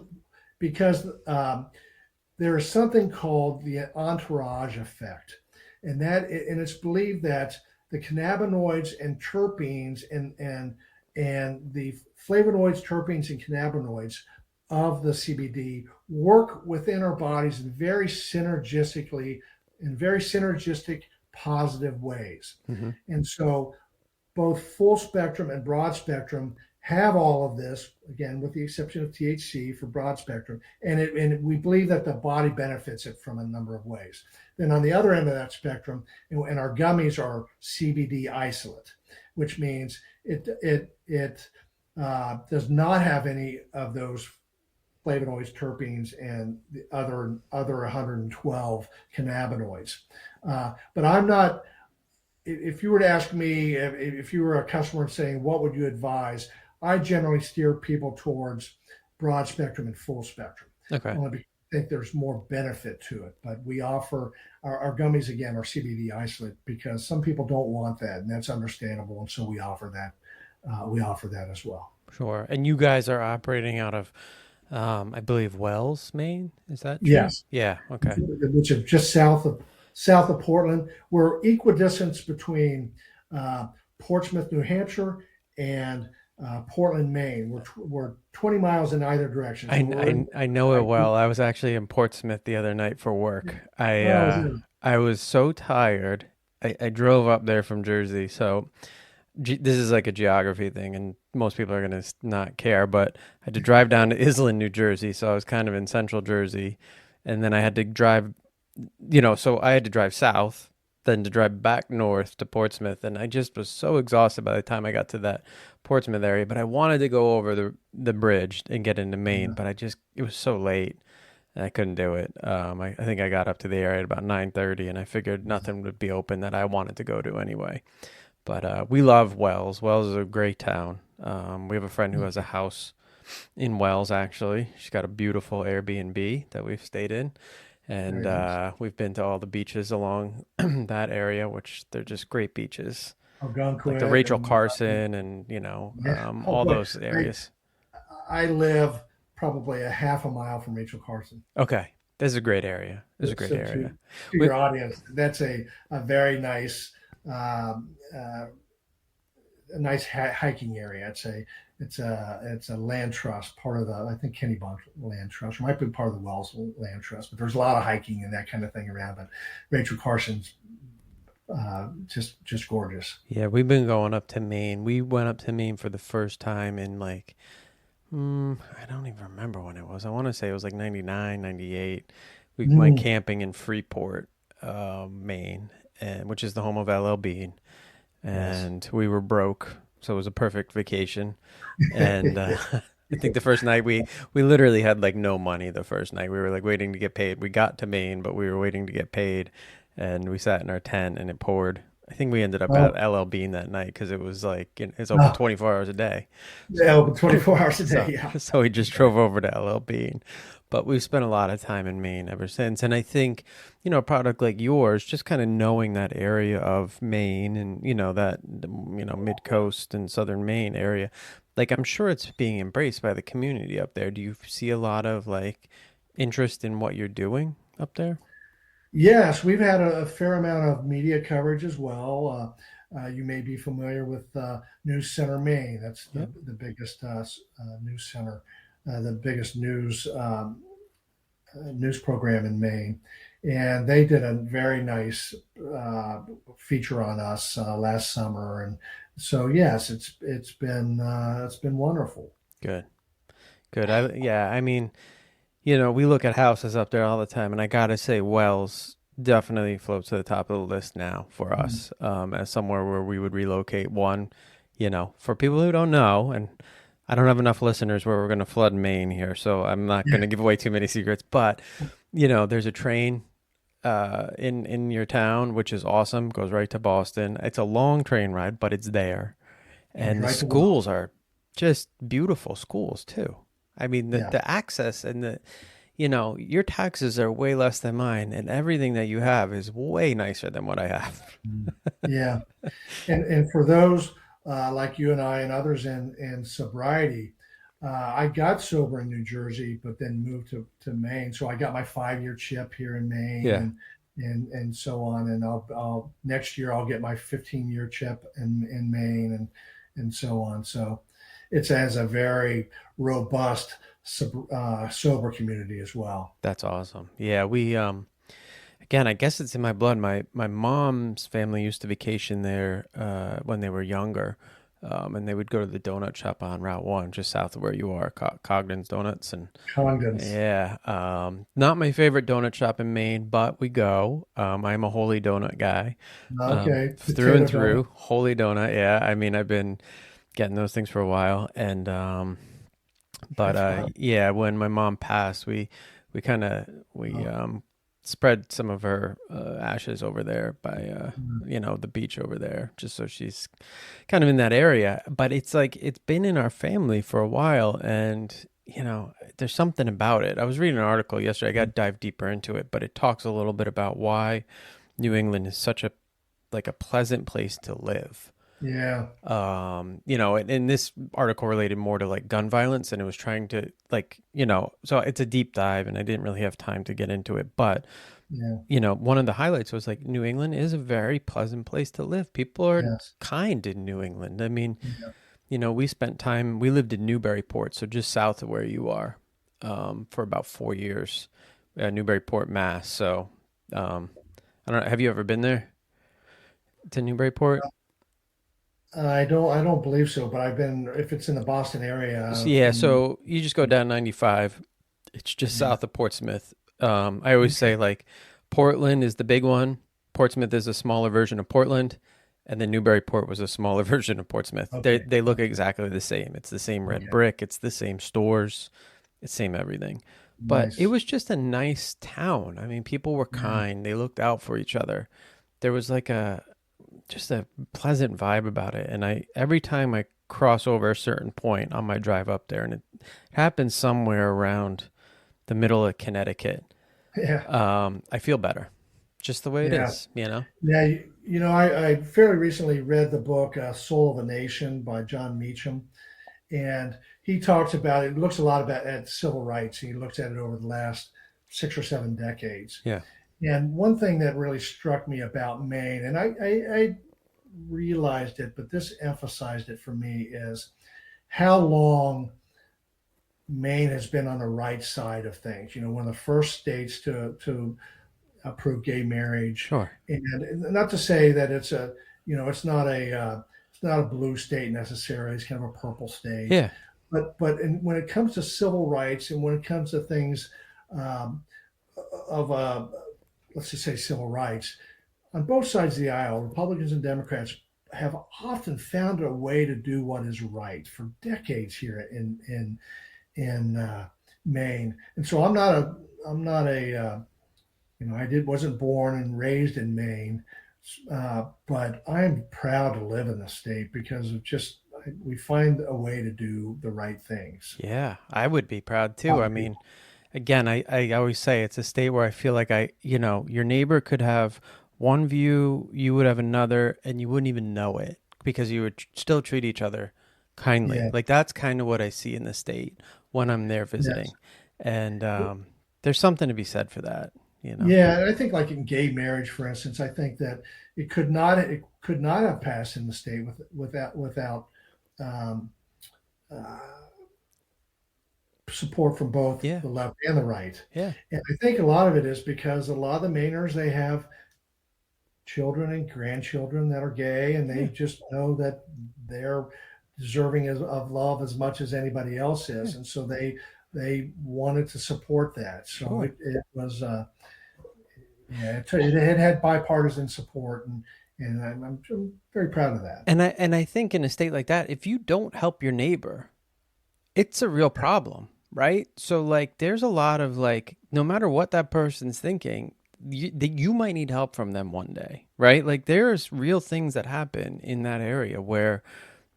there is something called the entourage effect, and it's believed that the cannabinoids and terpenes and the flavonoids, terpenes, and cannabinoids of the CBD work within our bodies in very synergistic, positive ways. Mm-hmm. And so both full spectrum and broad spectrum have all of this, again, with the exception of THC for broad spectrum. And we believe that the body benefits it from a number of ways. Then on the other end of that spectrum, and our gummies are CBD isolate, which means it does not have any of those flavonoids, terpenes, and the other 112 cannabinoids. But I'm not, if you were to ask me, if you were a customer and saying, what would you advise? I generally steer people towards broad spectrum and full spectrum. Okay. Only because I think there's more benefit to it. But we offer our gummies, again, are CBD isolate, because some people don't want that, and that's understandable. And so we offer that. We offer that as well. Sure. And you guys are operating out of, I believe, Wells, Maine. Is that true? Yes. Yeah. Okay. Which is just south of Portland. We're equidistant between Portsmouth, New Hampshire, and Portland, Maine. We're 20 miles in either direction. I know it well. I was actually in Portsmouth the other night for work. I was so tired. I drove up there from Jersey, so this is like a geography thing, and most people are going to not care, but I had to drive down to Iselin, New Jersey, so I was kind of in central Jersey, and then I had to drive, so I had to drive south, then to drive back north to Portsmouth, and I just was so exhausted by the time I got to that Portsmouth area, but I wanted to go over the bridge and get into Maine, but it was so late, and I couldn't do it. I think I got up to the area at about 9:30, and I figured nothing would be open that I wanted to go to anyway. But we love Wells. Wells is a great town. We have a friend who has a house in Wells, actually. She's got a beautiful Airbnb that we've stayed in. And we've been to all the beaches along that area, which they're just great beaches. Algonquin, like the Rachel Carson and, all those areas. I live probably a half a mile from Rachel Carson. Okay. This is a great area. To your audience, that's a very nice... a nice hiking area. It's a land trust, part of the, I think, Kennebunk Land Trust, or might be part of the Wells Land Trust, but there's a lot of hiking and that kind of thing around. But Rachel Carson's just gorgeous. Yeah, we've been going up to Maine. We went up to Maine for the first time in I don't even remember when it was. I want to say it was like 99, 98. We went Mm, camping in Freeport, Maine, and which is the home of LL Bean, yes. and we were broke, so it was a perfect vacation. And I think the first night we literally had like no money the first night. We were like waiting to get paid. We got to Maine, but we were waiting to get paid, and we sat in our tent and it poured. I think we ended up at Oh, LL Bean that night because it was like it's open no. 24 hours a day. Yeah, open 24 hours a day. So Yeah. so we just drove over to LL Bean. But we've spent a lot of time in Maine ever since. And I think, a product like yours, just kind of knowing that area of Maine and, that, mid coast and southern Maine area, like I'm sure it's being embraced by the community up there. Do you see a lot of like interest in what you're doing up there? Yes, we've had a fair amount of media coverage as well. You may be familiar with News Center Maine. That's Yep. the biggest news center, the biggest news program in Maine, and they did a very nice uh, feature on us last summer. And so yes, it's been wonderful. Good. Good. I mean, we look at houses up there all the time, and I gotta say, Wells definitely floats to the top of the list now for Mm. us, as somewhere where we would relocate. One, for people who don't know, and I don't have enough listeners where we're gonna flood Maine here, so I'm not Yeah, gonna give away too many secrets. But there's a train in your town, which is awesome, goes right to Boston. It's a long train ride, but it's there, goes and the right to Wells. schools are just beautiful schools too. I mean, the Yeah. the access and your taxes are way less than mine, and everything that you have is way nicer than what I have. Mm. Yeah. And for those like you and I and others in sobriety, I got sober in New Jersey, but then moved to Maine. So I got my 5 year chip here in Maine, Yeah, and so on. And I'll next year I'll get my 15 year chip in Maine, and so on. So it's as a very robust sober community as well. that's awesome. Yeah, we again, I guess it's in my blood. My mom's family used to vacation there when they were younger. And they would go to the donut shop on Route 1, just south of where you are, Cogden's Donuts. And Congons. yeah, not my favorite donut shop in Maine, but we go. I'm a Holy Donut guy, Okay, through and potato donut. through. Holy Donut, yeah. I mean, I've been getting those things for a while, and but That's fun. yeah, when my mom passed, we kind of we Oh, spread some of her ashes over there by mm, the beach over there, just so she's kind of in that area. But it's like it's been in our family for a while, and there's something about it. I was reading an article yesterday. I got to dive deeper into it, but it talks a little bit about why New England is such a like a pleasant place to live. yeah. And this article related more to like gun violence, and it was trying to like, so it's a deep dive, and I didn't really have time to get into it. But Yeah. one of the highlights was like New England is a very pleasant place to live. People are Yes. kind in New England. I mean, Yeah. we lived in Newburyport, so just south of where you are, for about 4 years, Newburyport, Mass. So, um, I don't know, have you ever been there to Newburyport? I don't believe so, but I've been, if it's in the Boston area, So, yeah, and so you just go down 95. It's just yeah. south of Portsmouth. I always Okay. say like Portland is the big one. Portsmouth is a smaller version of Portland, and then Newburyport was a smaller version of Portsmouth. They Okay. they look exactly the same. It's the same red Okay. brick. It's the same stores. It's same everything. But it Nice. was just a nice town. I mean, people were Yeah. kind. They looked out for each other. There was like a just a pleasant vibe about it. And I every time I cross over a certain point on my drive up there, and it happens somewhere around the middle of Connecticut, Yeah. I feel better, just the way it Yeah. is. Yeah. I fairly recently read the book Soul of a Nation by John Meacham, and he talks about it. Looks a lot about at civil rights. He looks at it over the last 6 or 7 decades. Yeah. And one thing that really struck me about Maine, and I realized it, but this emphasized it for me, is how long Maine has been on the right side of things. One of the first states to approve gay marriage, Sure. and not to say that it's not a blue state necessarily. It's kind of a purple state, Yeah. when it comes to civil rights and when it comes to things um, of let's just say civil rights, on both sides of the aisle, Republicans and Democrats have often found a way to do what is right for decades here in Maine. And so I'm not a I did wasn't born and raised in Maine, but I'm proud to live in the state because of just we find a way to do the right things. Yeah, I would be proud A too. lot I of people. mean, again, I always say it's a state where I feel like your neighbor could have one view, you would have another, and you wouldn't even know it because you would still treat each other kindly. Yeah. Like that's kind of what I see in the state when I'm there Yes. visiting. And there's something to be said for that, you know? Yeah, and I think like in gay marriage, for instance, I think that it could not have passed in the state without um, uh, support from both Yeah, the left and the right. yeah, And I think a lot of it is because a lot of the Mainers they have children and grandchildren that are gay, and they yeah, just know that they're deserving of love as much as anybody else yeah, is, and so they wanted to support that. So sure. it was. Yeah, it had bipartisan support, and I'm very proud of that. And I think in a state like that, if you don't help your neighbor, it's a real problem, right? So like there's a lot of like no matter what that person's thinking, you might need help from them one day, right? Like there's real things that happen in that area where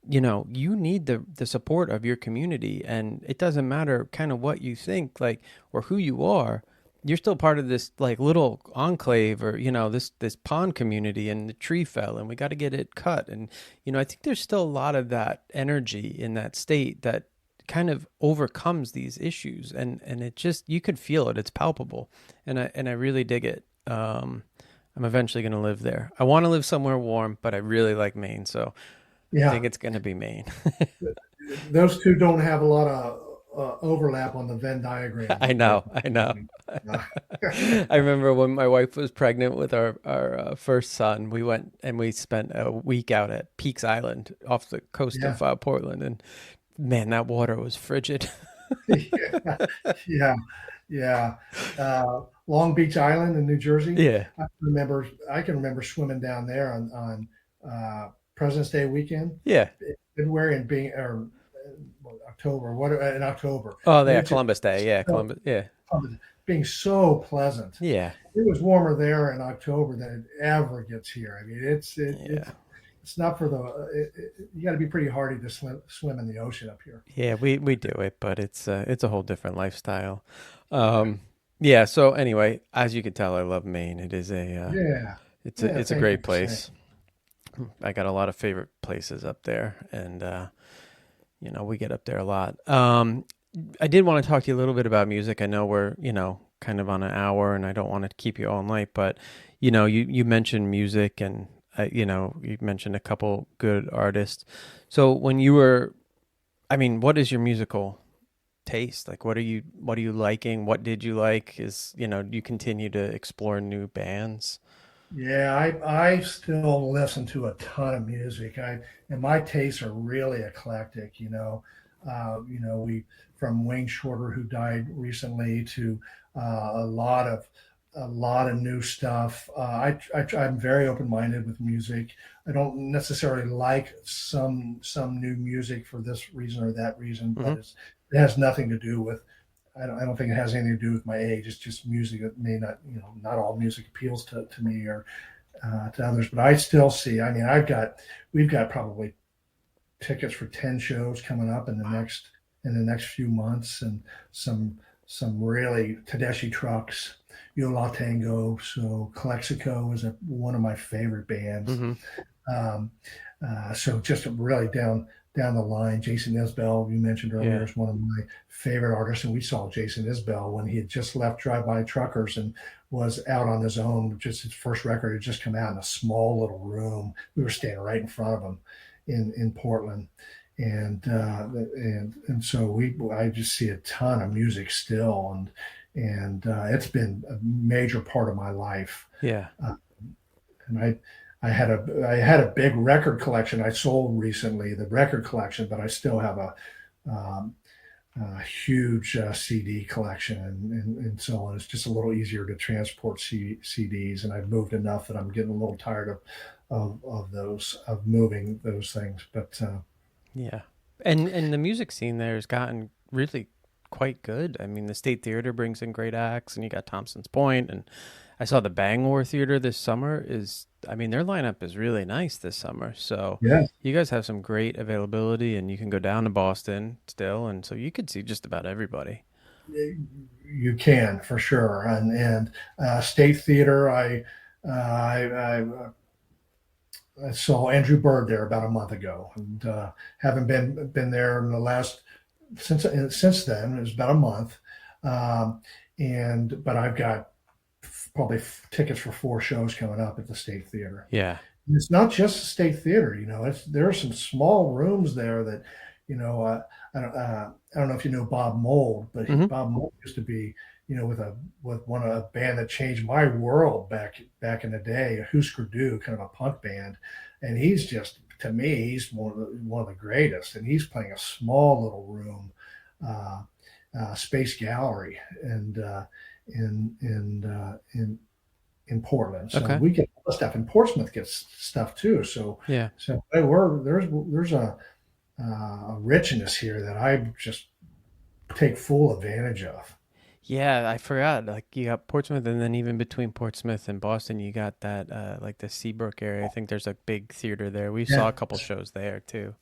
you need the support of your community, and it doesn't matter kind of what you think like or who you are. You're still part of this like little enclave or this pond community, and the tree fell and we got to get it cut. And I think there's still a lot of that energy in that state that kind of overcomes these issues, and it just you could feel it. It's palpable, and I really dig it. I'm eventually going to live there. I want to live somewhere warm, but I really like Maine, so I think Yeah, it's going to be Maine. those two don't have a lot of overlap on the Venn diagram, I know, I know. unfortunately. I remember when my wife was pregnant with our first son, we went and we spent a week out at Peaks Island off the coast Yeah, of Portland, and man, that water was frigid. yeah, yeah, yeah. Long Beach Island in New Jersey. Yeah, I can remember swimming down there on President's Day weekend, yeah. February and being or October, what in October, Oh, and yeah, it just Columbus Day. Yeah, so Columbus. Yeah, being so pleasant. yeah, It was warmer there in October than it ever gets here. I mean, yeah, it's not for you got to be pretty hardy to swim in the ocean up here. yeah. We do it, but it's a whole different lifestyle. Um, yeah. So anyway, as you can tell, I love Maine. It is Yeah, it's a yeah. it's a Thank you great for saying. place. I got a lot of favorite places up there, and we get up there a lot. I did want to talk to you a little bit about music. I know we're, kind of on an hour and I don't want to keep you all night, but you mentioned music and you mentioned a couple good artists. So when you were, I mean, what is your musical taste? Like what are you liking? What did you like? Do you continue to explore new bands? Yeah, I still listen to a ton of music. And my tastes are really eclectic. We from Wayne Shorter, who died recently, to a lot of new stuff. I'm very open minded with music. I don't necessarily like some new music for this reason or that reason, but Hmm. it has nothing to do with. I don't think it has anything to do with my age. It's just music that may not, not all music appeals to me or to others. But I still see. I mean, we've got probably tickets for 10 shows coming up Wow. in the next few months, and some some really Tedeschi Trucks, Yo La Tango. So Calexico is one of my favorite bands. Hmm. Um, so just really down the line, Jason Isbell, you mentioned earlier, Yeah. is one of my favorite artists, and we saw Jason Isbell when he had just left Drive By Truckers and was out on his own. Just his first record had just come out in a small little room. We were standing right in front of him in Portland, and so I just see a ton of music still, and it's been a major part of my life. Yeah. Uh, and I had a big record collection I sold recently, the record collection, but I still have um, huge CD collection and so on. It's just a little easier to transport CDs, and I've moved enough that I'm getting a little tired of moving those things. But Yeah. And the music scene there has gotten really quite good. I mean, the State Theater brings in great acts, and you got Thompson's Point, and I saw the Bangor Theater this summer is, I mean, their lineup is really nice this summer. So yeah, you guys have some great availability, and you can go down to Boston still, and so you could see just about everybody. you can for sure. And State Theater, I saw Andrew Bird there about a month ago, and haven't been there in the last since then. It was about a month, um, and but I've got probably tickets for 4 shows coming up at the State Theater. Yeah. And it's not just the State Theater, It's there are some small rooms there that, you know, uh, I don't know if you know Bob Mold, but Hmm. Bob Mold used to be, with one of a band that changed my world back in the day, Husker Du, kind of a punk band, and he's just to me he's one of the greatest, and he's playing a small little room, uh, Space Gallery, and in Portland. So Okay. we get all the stuff, and Portsmouth gets stuff too. Yeah. So hey, there's a richness here that I just take full advantage of. Yeah, I forgot. Like you got Portsmouth, and then even between Portsmouth and Boston, you got that like the Seabrook area. I think there's a big theater there. We saw Yeah, a couple shows there too.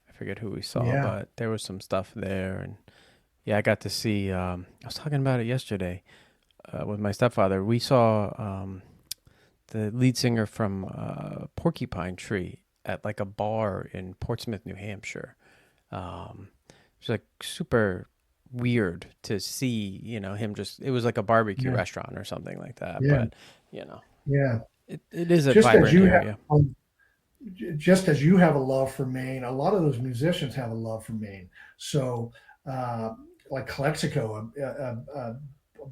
I forget who we saw, yeah, but there was some stuff there, and yeah, I got to see. I was talking about it yesterday with my stepfather. We saw the lead singer from Porcupine Tree at like a bar in Portsmouth, New Hampshire. It's like super weird to see, him just, it was like a barbecue yeah, restaurant or something like that. yeah, But, you know, yeah. it is a Just as vibrant you have, area. um, just as you have a love for Maine, a lot of those musicians have a love for Maine. So, uh, like Calexico, a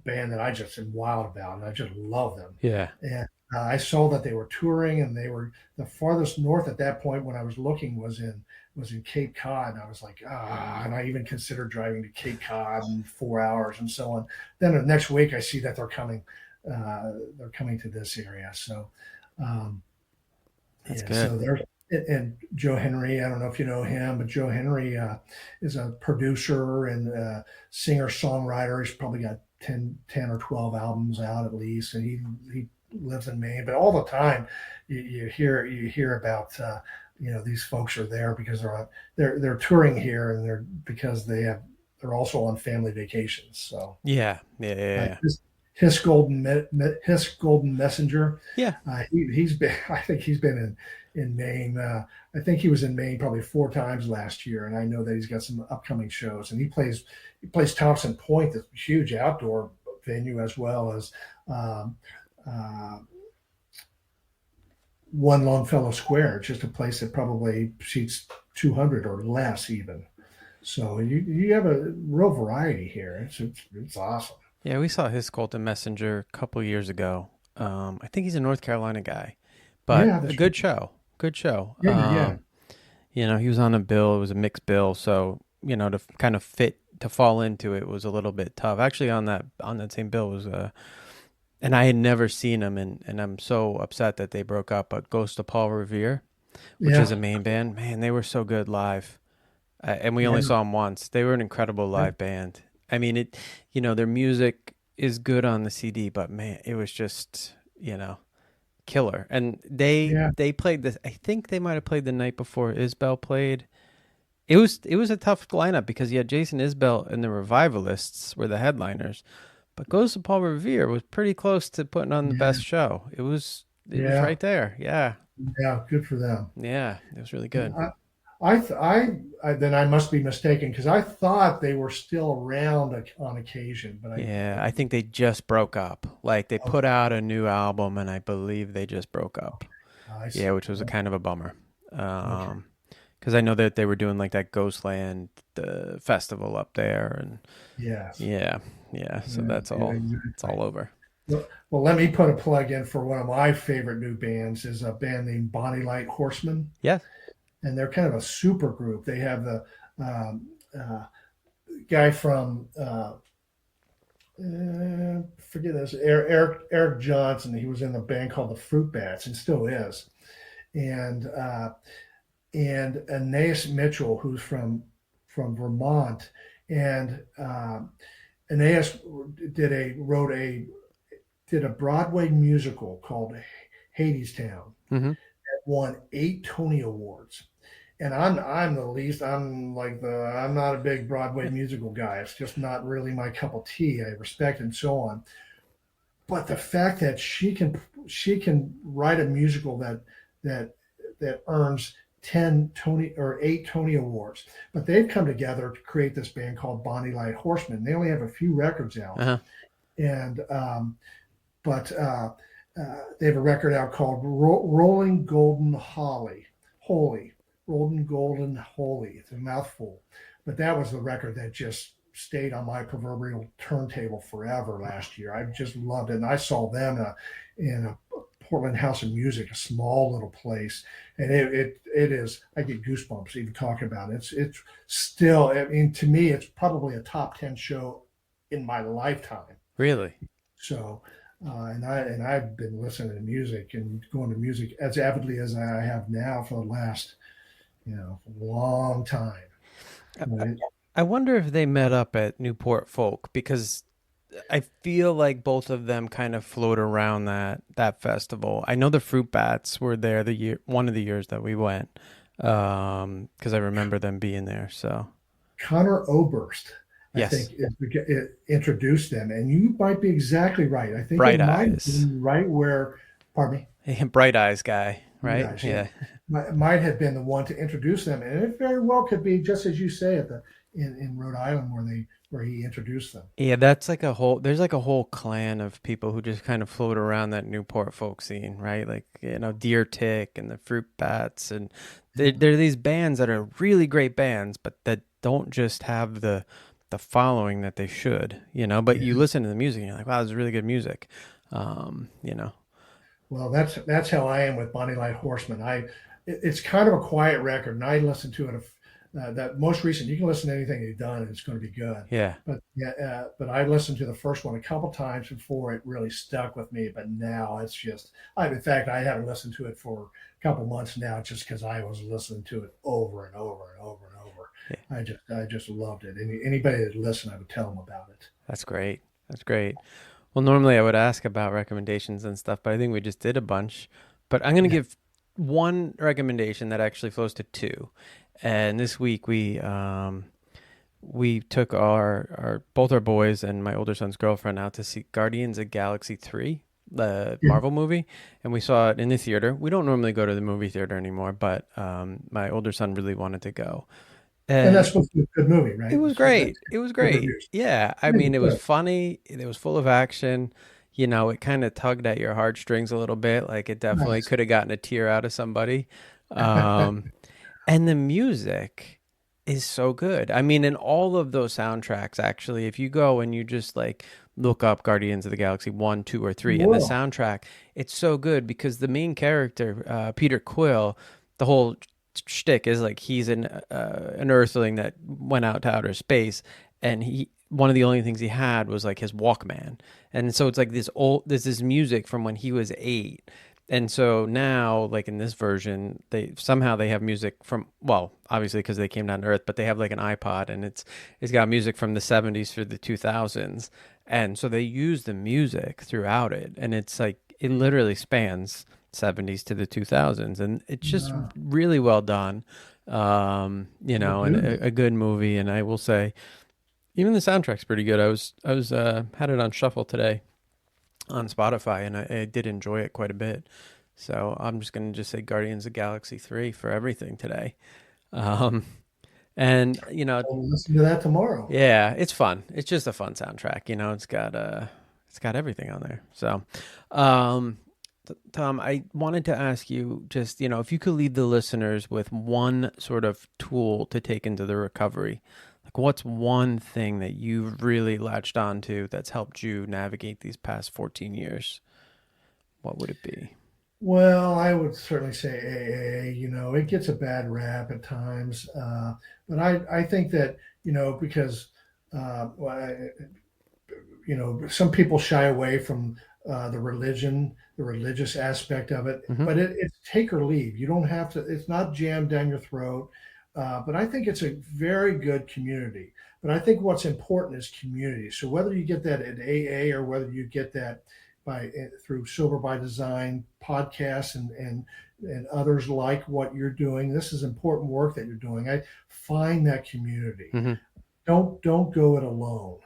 band that I just am wild about, and I just love them. Yeah. And I saw that they were touring, and they were the farthest north at that point when I was looking was in Cape Cod, and I was like, and I even considered driving to Cape Cod in 4 hours and so on. Then the next week, I see that they're coming to this area. So. Um, That's yeah, good. so there's and Joe Henry. I don't know if you know him, but Joe Henry is a producer and singer songwriter. He's probably got 10 or 12 albums out at least, and he lives in Maine. But all the time, you hear about these folks are there because they're touring here, and they're also on family vacations. So Yeah. Yeah. Yeah. uh, Yeah. his, his golden messenger. Yeah. He's been. I think he's been in Maine. I think he was in Maine probably 4 times last year, and I know that he's got some upcoming shows. And he plays Thompson Point, the huge outdoor venue, as well as um, uh, One Longfellow Square, just a place that probably seats 200 or less even. So you have a real variety here. It's awesome. Yeah. We saw his Colton Messenger a couple years ago. I think he's a North Carolina guy, but Yeah, a that's right. good show. Good show. Yeah, yeah, He was on a bill. It was a mixed bill, so to kind of fit to fall into it was a little bit tough. Actually, on that same bill was and I had never seen him, and I'm so upset that they broke up. But Ghost of Paul Revere, which is yeah, a main band, man, they were so good live, and we only yeah, saw them once. They were an incredible yeah, live band. I mean, their music is good on the CD, but man, it was just killer. And they yeah. they played this. I think they might have played the night before Isbell played. It was a tough lineup because you had Jason Isbell and the Revivalists were the headliners, but Ghost of Paul Revere was pretty close to putting on the Yeah, best show. It was yeah, right there. Yeah, yeah. Good for them. yeah, it was really good. I, then I must be mistaken because I thought they were still around on occasion, but Yeah, I think they just broke up. Like they put okay, out a new album, and I believe they just broke up. okay, I Yeah, see. which was a kind of a bummer. Okay, Um, because I know that they were doing like that Ghostland festival up there, and yes, yeah, yeah. So yeah, that's yeah, all. It's exactly. all over. Well, let me put a plug in for one of my favorite new bands is a band named Bonnie Light Horseman, Yeah. and they're kind of a super group. They have the guy from forget this Eric Johnson. He was in a band called the Fruit Bats and still is, and Anais Mitchell, who's from Vermont, and Anais wrote a did a Broadway musical called Hadestown. Mm-hmm. That won 8 Tony Awards. And I'm the least. I'm not a big Broadway musical guy. It's just not really my cup of tea. I respect and so on. But the fact that she can write a musical that earns 8 Tony Awards, but they've come together to create this band called Bonnie Light Horseman. They only have a few records out, Uh-huh. and but they have a record out called Rolling Golden Holy, Rolling Golden Holy. It's a mouthful, but that was the record that just stayed on my proverbial turntable forever last year. I just loved it, and I saw them in a Portland House of Music, a small little place, and it is. I get goosebumps even talking about it. It's still. I mean, to me, it's probably a top 10 show in my lifetime. Really? So, I've been listening to music and going to music as avidly as I have now for the last long time. Right? I wonder if they met up at Newport Folk because I feel like both of them kind of float around that festival. I know the Fruit Bats were there one of the years that we went, because I remember them being there. So Connor Oberst, I yes, think, it introduced them, and you might be exactly right. I think Bright it might have Eyes, been right where, pardon me, Bright Eyes guy, you right? guys, yeah, Yeah. might have been the one to introduce them, and it very well could be just as you say in Rhode Island where he introduced them. Yeah, there's like a whole clan of people who just kind of float around that Newport folk scene, right? Like, Deer Tick and the Fruit Bats. And they're these bands that are really great bands, but that don't just have the following that they should, but you Yeah. listen to the music and you're like, wow, this is really good music. Um, you know, Well, that's how I am with Bonnie Light Horseman. It's kind of a quiet record, and I listen to it. That most recent, you can listen to anything he's done, and it's going to be good. yeah. But yeah, but I listened to the first one a couple times before it really stuck with me. But now it's just, in fact, I haven't listened to it for a couple months now, just because I was listening to it over and over and over and over. Yeah. I just loved it. Anybody that listened, I would tell them about it. That's great. That's great. Well, normally I would ask about recommendations and stuff, but I think we just did a bunch. But I'm going to Yeah. give one recommendation that actually flows to two. And this week we took our both our boys and my older son's girlfriend out to see Guardians of Galaxy 3, the Yeah. Marvel movie, and we saw it in the theater. We don't normally go to the movie theater anymore, but my older son really wanted to go. And that's And supposed to be a good movie, right? it was That's great. It was good great. reviews. Yeah. I Yeah, mean, it was good. funny. It was full of action. It kind of tugged at your heartstrings a little bit. Like it definitely Nice. could have gotten a tear out of somebody. Um, and the music is so good. I mean, in all of those soundtracks, actually, if you go and you just like look up Guardians of the Galaxy 1, 2, or 3 and the Well, soundtrack, it's so good because the main character, Peter Quill, the whole shtick is like he's an Earthling that went out to outer space, and one of the only things he had was like his Walkman, and so it's like there's this music from when he was 8. And so now, like in this version, they have music from, well, obviously because they came down to Earth, but they have like an iPod and it's got music from the 70s through the 2000s. And so they use the music throughout it. And it's like, it literally spans 70s to the 2000s. And it's just uh, really well done, well, and good. a good movie. And I will say, even the soundtrack's pretty good. I was had it on shuffle today on Spotify, and I did enjoy it quite a bit. So I'm just gonna just say Guardians of Galaxy 3 for everything today. Um, and I'll listen to that tomorrow. yeah, it's fun. It's just a fun soundtrack. It's got everything on there. So, um, Tom, I wanted to ask you just if you could leave the listeners with one sort of tool to take into the recovery. Like, what's one thing that you've really latched onto that's helped you navigate these past 14 years? What would it be? Well, I would certainly say AA. It gets a bad rap at times, but I think that because well, some people shy away from the religious aspect of it, Hmm. but it's take or leave. You don't have to. It's not jammed down your throat. But I think it's a very good community. But I think what's important is community. So whether you get that at AA or whether you get that through Sober by Design podcasts and others like what you're doing, this is important work that you're doing. I find that community. Hmm. Don't go it alone.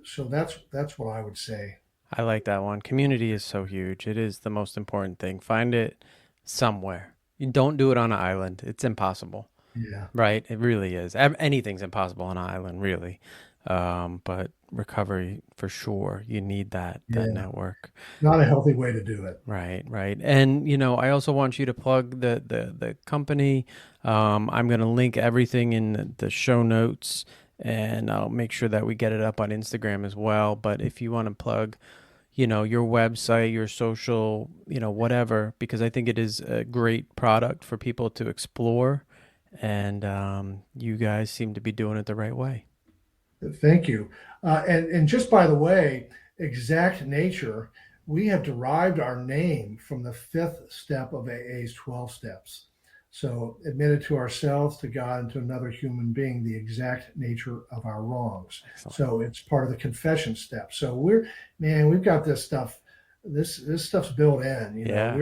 So that's what I would say. I like that one. Community is so huge. It is the most important thing. Find it somewhere. You don't do it on an island. It's impossible, Yeah, right? It really is. Anything's impossible on an island, really. But recovery for sure. You need that yeah, network. not a healthy way to do it. Right, right. And I also want you to plug the company. I'm going to link everything in the show notes, and I'll make sure that we get it up on Instagram as well. But if you want to plug, your website, your social, whatever, because I think it is a great product for people to explore, and you guys seem to be doing it the right way. Thank you. And just by the way, Exact Nature, we have derived our name from the fifth step of AA's 12 steps. So, admitted to ourselves, to God, and to another human being the exact nature of our wrongs. Excellent. So, it's part of the confession step. So, we've got this stuff. This stuff's built in. Yeah.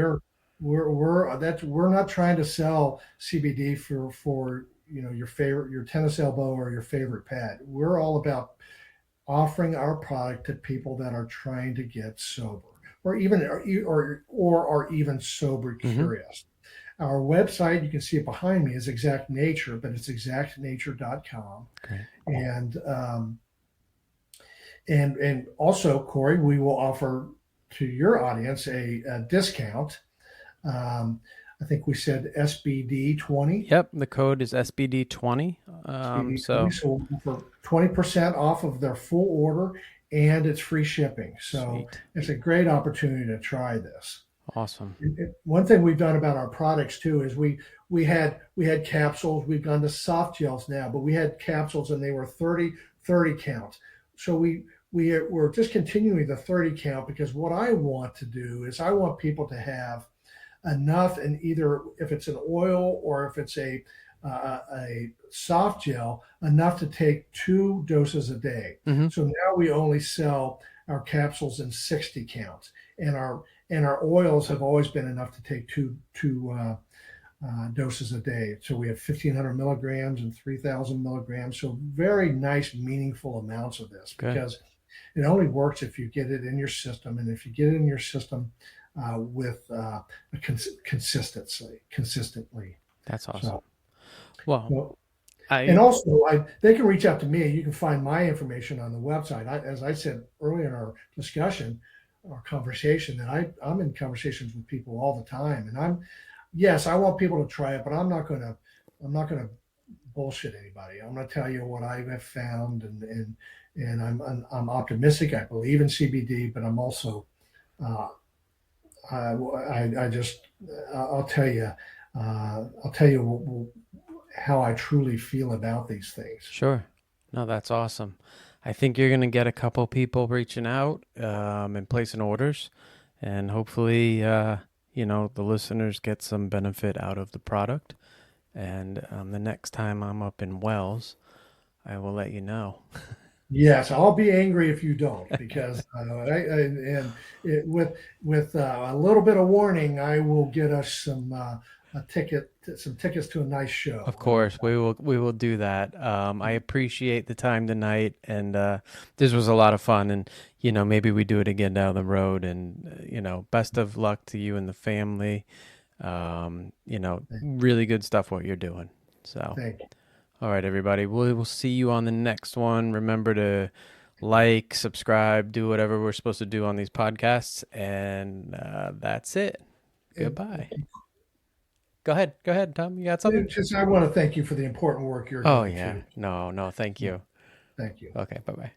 We're not trying to sell CBD for your tennis elbow or your favorite pad. We're all about offering our product to people that are trying to get sober or are even sober Hmm. curious. Our website, you can see it behind me, is Exact Nature, but it's exactnature.com. Great. And and also, Corey, we will offer to your audience a discount. I think we said SBD 20. Yep. The code is SBD20. SBD 20. So So for 20% off of their full order, and it's free shipping. So sweet. it's a great opportunity to try this. Awesome. One thing we've done about our products too is we had capsules. We've gone to soft gels now, but we had capsules and they were 30 count. So we're just continuing the 30 count because what I want to do is I want people to have enough, and either if it's an oil or if it's a soft gel, enough to take 2 doses a day. Hmm. So now we only sell our capsules in 60 counts, and our oils have always been enough to take two doses a day. So we have 1,500 milligrams and 3,000 milligrams. So very nice, meaningful amounts of this Good. because it only works if you get it in your system, and if you get it in your system with consistently. That's awesome. So, Well, well, and I also they can reach out to me. You can find my information on the website. As I said earlier in our discussion, our conversation, that I'm in conversations with people all the time, and yes, I want people to try it, but I'm not gonna bullshit anybody. I'm gonna tell you what I have found, and I'm optimistic. I believe in CBD, but I'm also uh, I just I'll tell you how I truly feel about these things. sure. No, that's awesome. I think you're going to get a couple people reaching out and placing orders, and hopefully, the listeners get some benefit out of the product. And the next time I'm up in Wells, I will let you know. Yes, I'll be angry if you don't, because and with a little bit of warning, I will get us some tickets to a nice show. Of course, we will do that. I appreciate the time tonight, and this was a lot of fun. And maybe we do it again down the road. And best of luck to you and the family. Really good stuff what you're doing. So, Thank you. all right, everybody, we will see you on the next one. Remember to like, subscribe, do whatever we're supposed to do on these podcasts, and that's it. Goodbye. Go ahead, Tom. You got something? I want to thank you for the important work you're Oh doing yeah. too. No, thank you. Thank you. Okay, bye-bye.